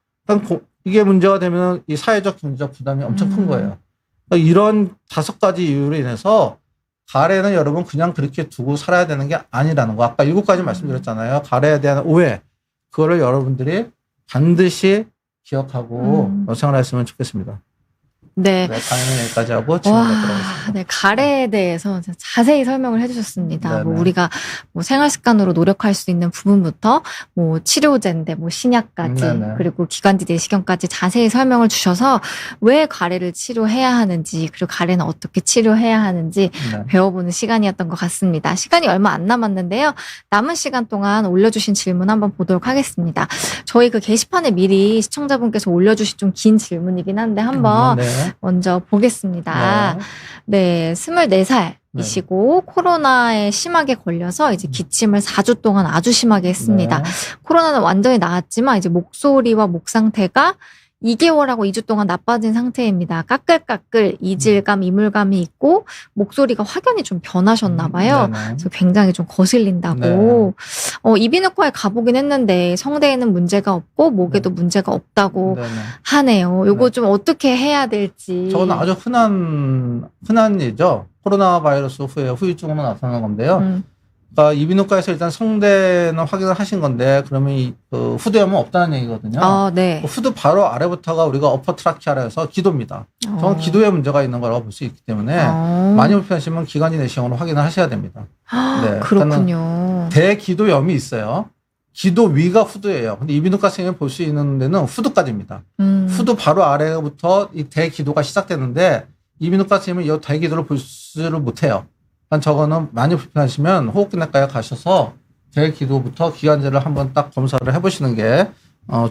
이게 문제가 되면 이 사회적 경제적 부담이 엄청 큰 거예요. 이런 5가지 이유로 인해서 가래는 여러분 그냥 그렇게 두고 살아야 되는 게 아니라는 거. 아까 7가지 말씀드렸잖아요. 가래에 대한 오해. 그거를 여러분들이 반드시 기억하고 생활했으면 좋겠습니다. 네. 네, 강의는 여기까지 하고 진행하도록 하겠습니다. 네, 가래에 대해서 자세히 설명을 해주셨습니다. 뭐 네네. 우리가 뭐 생활 습관으로 노력할 수 있는 부분부터 뭐 치료제인데 뭐 신약까지 네네. 그리고 기관지 내시경까지 자세히 설명을 주셔서 왜 가래를 치료해야 하는지 그리고 가래는 어떻게 치료해야 하는지 네. 배워보는 시간이었던 것 같습니다. 시간이 얼마 안 남았는데요. 남은 시간 동안 올려주신 질문 한번 보도록 하겠습니다. 저희 그 게시판에 미리 시청자분께서 올려주신 좀 긴 질문이긴 한데 한번 네. 먼저 보겠습니다. 네, 24살이시고 코로나에 심하게 걸려서 이제 기침을 4주 동안 아주 심하게 했습니다. 네. 코로나는 완전히 나았지만 이제 목소리와 목 상태가 2개월하고 2주 동안 나빠진 상태입니다. 까끌까끌 이질감, 이물감이 있고 목소리가 확연히 좀 변하셨나 봐요. 네네. 그래서 굉장히 좀 거슬린다고. 이비인후과에 가보긴 했는데 성대에는 문제가 없고 목에도 문제가 없다고 네네. 하네요. 요거 네. 좀 어떻게 해야 될지. 저건 아주 흔한 일이죠. 코로나 바이러스 후에 후유증으로 나타나는 건데요. 그러니까 이비인후과에서 일단 성대는 확인을 하신 건데 그러면 그 후두염은 없다는 얘기거든요. 네. 그 후두 바로 아래부터가 우리가 어퍼트라키아라 해서 기도입니다. 저건 기도에 문제가 있는 거라고 볼 수 있기 때문에 많이 불편하시면 기관지 내시경으로 확인을 하셔야 됩니다. 네. 그렇군요. 대기도염이 있어요. 기도 위가 후두예요. 근데 이비인후과 선생님이 볼 수 있는 데는 후두까지입니다. 후두 바로 아래부터 이 대기도가 시작되는데 이비인후과 선생님은 이 대기도를 볼 수를 못해요. 저거는 많이 불편하시면 호흡기내과에 가셔서 대기도부터 기관지를 한번 딱 검사를 해보시는 게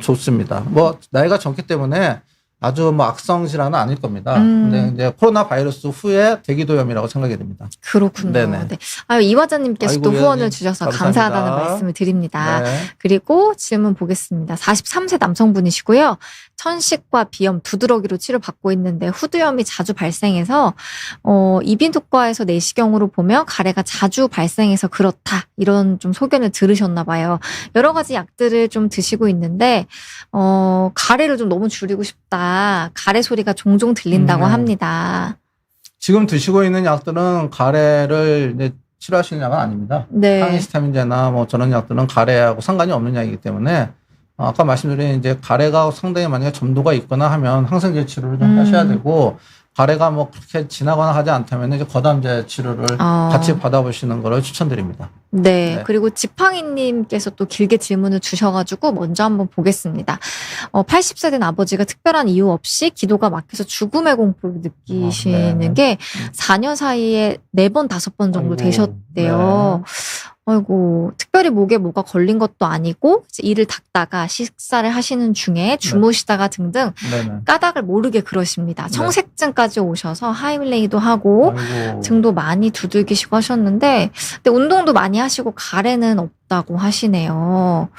좋습니다. 뭐 나이가 젊기 때문에 아주 뭐 악성 질환은 아닐 겁니다. 근데 이제 코로나 바이러스 후에 대기도염이라고 생각이 됩니다. 그렇군요. 네네. 네. 이화자님께서 또 아이고, 후원을 위원님, 주셔서 감사합니다. 감사하다는 말씀을 드립니다. 네. 그리고 질문 보겠습니다. 43세 남성분이시고요. 천식과 비염, 두드러기로 치료받고 있는데 후두염이 자주 발생해서 이비인후과에서 내시경으로 보면 가래가 자주 발생해서 그렇다. 이런 좀 소견을 들으셨나 봐요. 여러 가지 약들을 좀 드시고 있는데 가래를 좀 너무 줄이고 싶다. 가래 소리가 종종 들린다고 합니다. 지금 드시고 있는 약들은 가래를 이제 치료할 수 있는 약은 아닙니다. 네. 항히스타민제나 뭐 저런 약들은 가래하고 상관이 없는 약이기 때문에 아까 말씀드린 이제 가래가 상당히 만약에 점도가 있거나 하면 항생제 치료를 좀 하셔야 되고 가래가 뭐 그렇게 지나거나 하지 않다면 이제 거담제 치료를 같이 받아보시는 거를 추천드립니다. 네. 네. 그리고 지팡이님께서 또 길게 질문을 주셔가지고 먼저 한번 보겠습니다. 80세 된 아버지가 특별한 이유 없이 기도가 막혀서 죽음의 공포를 느끼시는 네. 게 4년 사이에 4번, 5번 정도 아이고, 되셨대요. 아이고, 특별히 목에 뭐가 걸린 것도 아니고 이제 이를 닦다가 식사를 하시는 중에 주무시다가 등등 네네. 까닭을 모르게 그러십니다. 네. 청색증까지 오셔서 하이밀레이도 하고 아이고. 등도 많이 두들기시고 하셨는데 근데 운동도 많이 하시고 가래는 없다고 하시네요.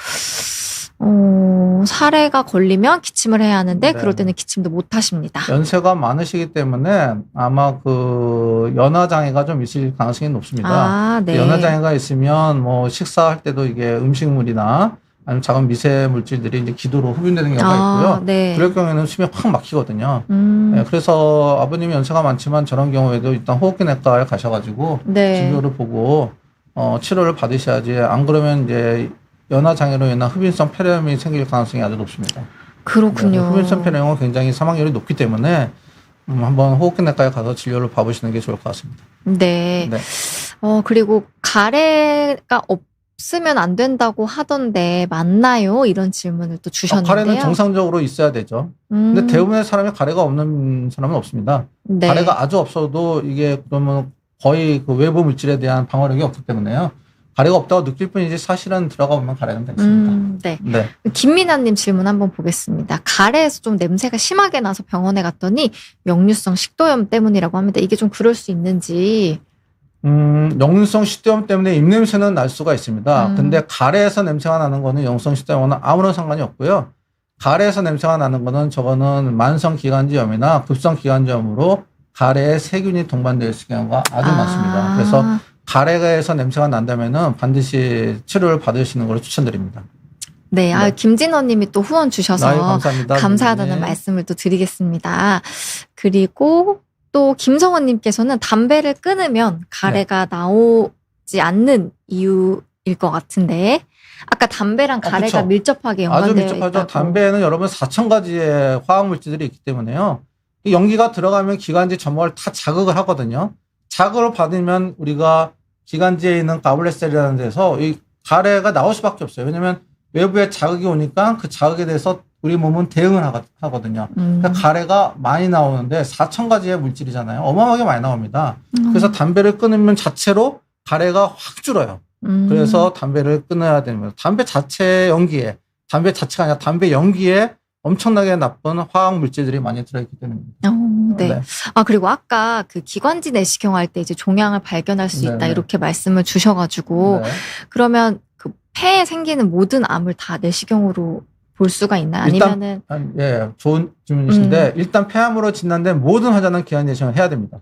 사래가 걸리면 기침을 해야 하는데 네. 그럴 때는 기침도 못 하십니다. 연세가 많으시기 때문에 아마 그 연화장애가 좀 있을 가능성이 높습니다. 네. 연화장애가 있으면 뭐 식사할 때도 이게 음식물이나 아니면 작은 미세 물질들이 이제 기도로 흡입되는 경우가 있고요. 네. 그럴 경우에는 숨이 확 막히거든요. 네, 그래서 아버님이 연세가 많지만 저런 경우에도 일단 호흡기내과에 가셔가지고 네. 진료를 보고 치료를 받으셔야지 안 그러면 이제 연화장애로 인한 흡인성 폐렴이 생길 가능성이 아주 높습니다. 그렇군요. 네, 흡인성 폐렴은 굉장히 사망률이 높기 때문에 한번 호흡기내과에 가서 진료를 받으시는 게 좋을 것 같습니다. 네. 네. 그리고 가래가 없으면 안 된다고 하던데 맞나요? 이런 질문을 또 주셨는데요. 가래는 정상적으로 있어야 되죠. 근데 대부분의 사람이 가래가 없는 사람은 없습니다. 네. 가래가 아주 없어도 이게 그러면 거의 그 외부 물질에 대한 방어력이 없기 때문에요. 가래가 없다고 느낄 뿐이지 사실은 들어가 보면 가래는 다 있습니다. 네. 네. 김민아님 질문 한번 보겠습니다. 가래에서 좀 냄새가 심하게 나서 병원에 갔더니 역류성 식도염 때문이라고 합니다. 이게 좀 그럴 수 있는지. 역류성 식도염 때문에 입냄새는 날 수가 있습니다. 근데 가래에서 냄새가 나는 거는 역류성 식도염과는 아무런 상관이 없고요. 가래에서 냄새가 나는 거는 저거는 만성기관지염이나 급성기관지염으로 가래에 세균이 동반되어 있을 경우가 아주 많습니다. 그래서 가래에서 냄새가 난다면은 반드시 치료를 받으시는 걸 추천드립니다. 네, 네. 김진호님이 또 후원 주셔서 감사합니다. 감사하다는 네. 말씀을 또 드리겠습니다. 그리고 또 김성원님께서는 담배를 끊으면 가래가 나오지 않는 이유일 것 같은데 아까 담배랑 가래가 밀접하게 연관되어 아주 밀접하죠. 있다고. 담배에는 여러분 4,000가지의 화학물질들이 있기 때문에요. 이 연기가 들어가면 기관지 점막을 다 자극을 하거든요. 자극을 받으면 우리가 기관지에 있는 가블레셀이라는 데서 이 가래가 나올 수밖에 없어요. 왜냐하면 외부에 자극이 오니까 그 자극에 대해서 우리 몸은 대응을 하거든요. 그러니까 가래가 많이 나오는데 4,000가지의 물질이잖아요. 어마어마하게 많이 나옵니다. 그래서 담배를 끊으면 자체로 가래가 확 줄어요. 그래서 담배를 끊어야 됩니다. 담배 자체 연기에, 담배 자체가 아니라 담배 연기에 엄청나게 나쁜 화학 물질들이 많이 들어있기 때문입니다. 네. 네. 아, 그리고 아까 그 기관지 내시경 할 때 이제 종양을 발견할 수 있다 네네. 이렇게 말씀을 주셔가지고 네. 그러면 그 폐에 생기는 모든 암을 다 내시경으로 볼 수가 있나요? 아니면은 예, 좋은 질문이신데 일단 폐암으로 진단된 모든 환자는 기관 내시경을 해야 됩니다.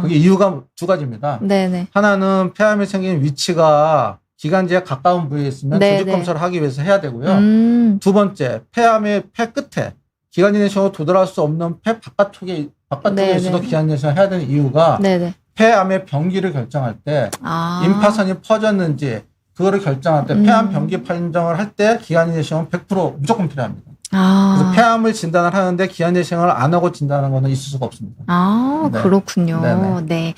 그게 이유가 두 가지입니다. 네네. 하나는 폐암이 생긴 위치가 기관지에 가까운 부위에 있으면 조직 검사를 하기 위해서 해야 되고요. 두 번째, 폐암의 폐 끝에 기관지 내시경으로 도달할 수 없는 폐 바깥쪽에서도 기관지 내시경을 해야 되는 이유가 폐암의 병기를 결정할 때 임파선이 퍼졌는지 그거를 결정할 때 폐암 병기 판정을 할 때 기관지 내시경은 100% 무조건 필요합니다. 그래서 폐암을 진단을 하는데 기관지 내시경을 안 하고 진단하는 거는 있을 수가 없습니다. 네. 그렇군요. 네네. 네.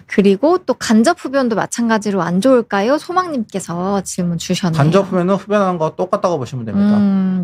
그리고 또 간접 흡연도 마찬가지로 안 좋을까요? 소망님께서 질문 주셨네요. 간접 흡연은 흡연하는 거 똑같다고 보시면 됩니다.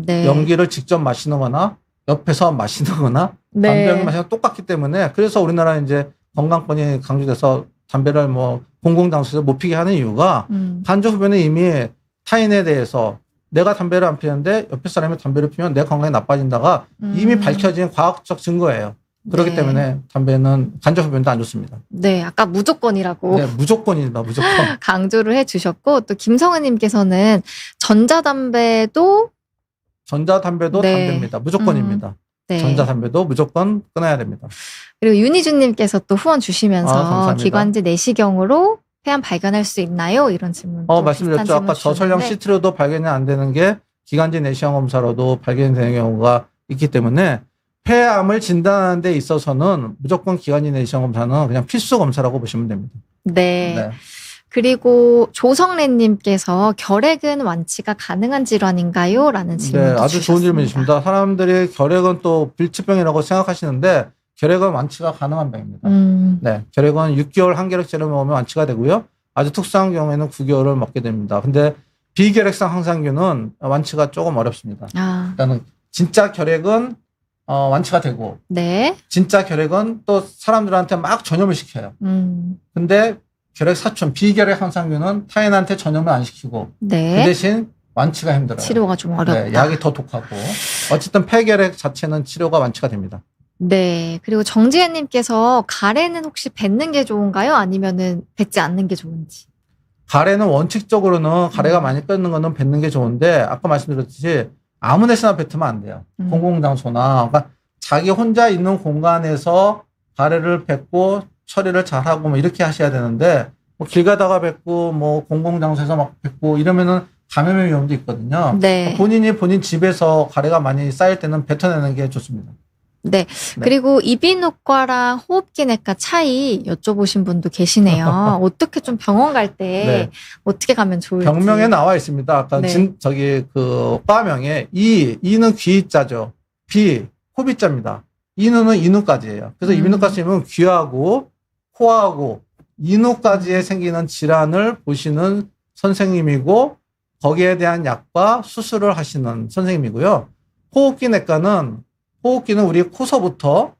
네. 연기를 직접 마시는 거나 옆에서 마시는 거나 담배 마시는 거 똑같기 때문에 그래서 우리나라 이제 건강권이 강조돼서 담배를 뭐 공공장소에서 못 피게 하는 이유가 간접 흡연은 이미 타인에 대해서 내가 담배를 안 피우는데 옆에 사람이 담배를 피우면 내 건강이 나빠진다가 이미 밝혀진 과학적 증거예요. 그렇기 때문에 담배는 간접 흡연도 안 좋습니다. 네, 아까 무조건이라고. 네, 무조건입니다. 무조건. 강조를 해주셨고 또 김성은님께서는 전자담배도 담배입니다. 무조건입니다. 네. 전자담배도 무조건 끊어야 됩니다. 그리고 윤희준님께서 또 후원 주시면서 감사합니다. 기관지 내시경으로 폐암 발견할 수 있나요? 이런 질문. 말씀드렸죠. 아까 저철량 CT로도 발견이 안 되는 게 기관지 내시경 검사로도 발견되는 경우가 있기 때문에 폐암을 진단하는 데 있어서는 무조건 기관지 내시경 검사는 그냥 필수 검사라고 보시면 됩니다. 네. 그리고 조성래님께서 결핵은 완치가 가능한 질환인가요? 라는 질문. 네, 아주 좋은 질문이십니다. 사람들이 결핵은 또 불치병이라고 생각하시는데 결핵은 완치가 가능한 병입니다. 네, 결핵은 6개월 한결핵제를 먹으면 완치가 되고요. 아주 특수한 경우에는 9개월을 먹게 됩니다. 근데 비결핵성 항상균은 완치가 조금 어렵습니다. 일단은 진짜 결핵은 완치가 되고, 진짜 결핵은 또 사람들한테 막 전염을 시켜요. 근데 결핵 사촌, 비결핵 항상균은 타인한테 전염을 안 시키고, 그 대신 완치가 힘들어요. 치료가 좀 어렵다. 네, 약이 더 독하고. 어쨌든 폐결핵 자체는 치료가 완치가 됩니다. 네. 그리고 정지혜님께서 가래는 혹시 뱉는 게 좋은가요? 아니면은 뱉지 않는 게 좋은지. 가래는 원칙적으로는 가래가 많이 끓는 거는 뱉는 게 좋은데 아까 말씀드렸듯이 아무 데서나 뱉으면 안 돼요. 공공장소나 그러니까 자기 혼자 있는 공간에서 가래를 뱉고 처리를 잘하고 뭐 이렇게 하셔야 되는데 뭐 길 가다가 뱉고 뭐 공공장소에서 막 뱉고 이러면은 감염의 위험도 있거든요. 네. 본인 집에서 가래가 많이 쌓일 때는 뱉어내는 게 좋습니다. 네. 그리고 이비인후과랑 호흡기내과 차이 여쭤보신 분도 계시네요. 어떻게 좀 병원 갈 때 어떻게 가면 좋을지. 병명에 나와 있습니다. 아까 그 과명에 이는 귀자죠. 비 호비자입니다. 인후는 인후까지예요. 그래서 이비인후과 선생님은 귀하고 코하고 인후까지에 생기는 질환을 보시는 선생님이고 거기에 대한 약과 수술을 하시는 선생님이고요. 호흡기는 우리 코서부터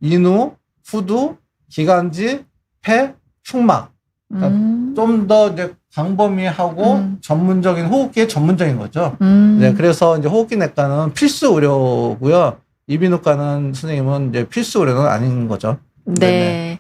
인후, 후두, 기관지, 폐, 흉막. 그러니까 좀 더 이제 광범위하고 전문적인 호흡기의 전문적인 거죠. 네, 그래서 이제 호흡기내과는 필수 의료고요. 이비인후과는 선생님은 이제 필수 의료는 아닌 거죠. 네.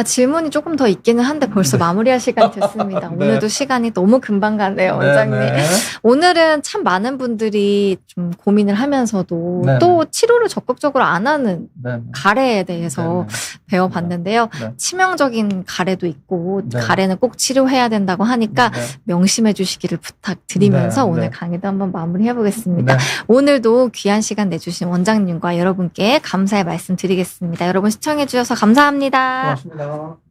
질문이 조금 더 있기는 한데 벌써 네. 마무리할 시간이 됐습니다. 네. 오늘도 시간이 너무 금방 가네요, 원장님. 네. 오늘은 참 많은 분들이 좀 고민을 하면서도 네. 또 치료를 적극적으로 안 하는 네. 가래에 대해서 배워봤는데요. 네. 치명적인 가래도 있고 네. 가래는 꼭 치료해야 된다고 하니까 네. 명심해 주시기를 부탁드리면서 네. 오늘 네. 강의도 한번 마무리해 보겠습니다. 네. 오늘도 귀한 시간 내주신 원장님과 여러분께 감사의 말씀 드리겠습니다. 여러분 시청해 주셔서 감사합니다. 고맙습니다.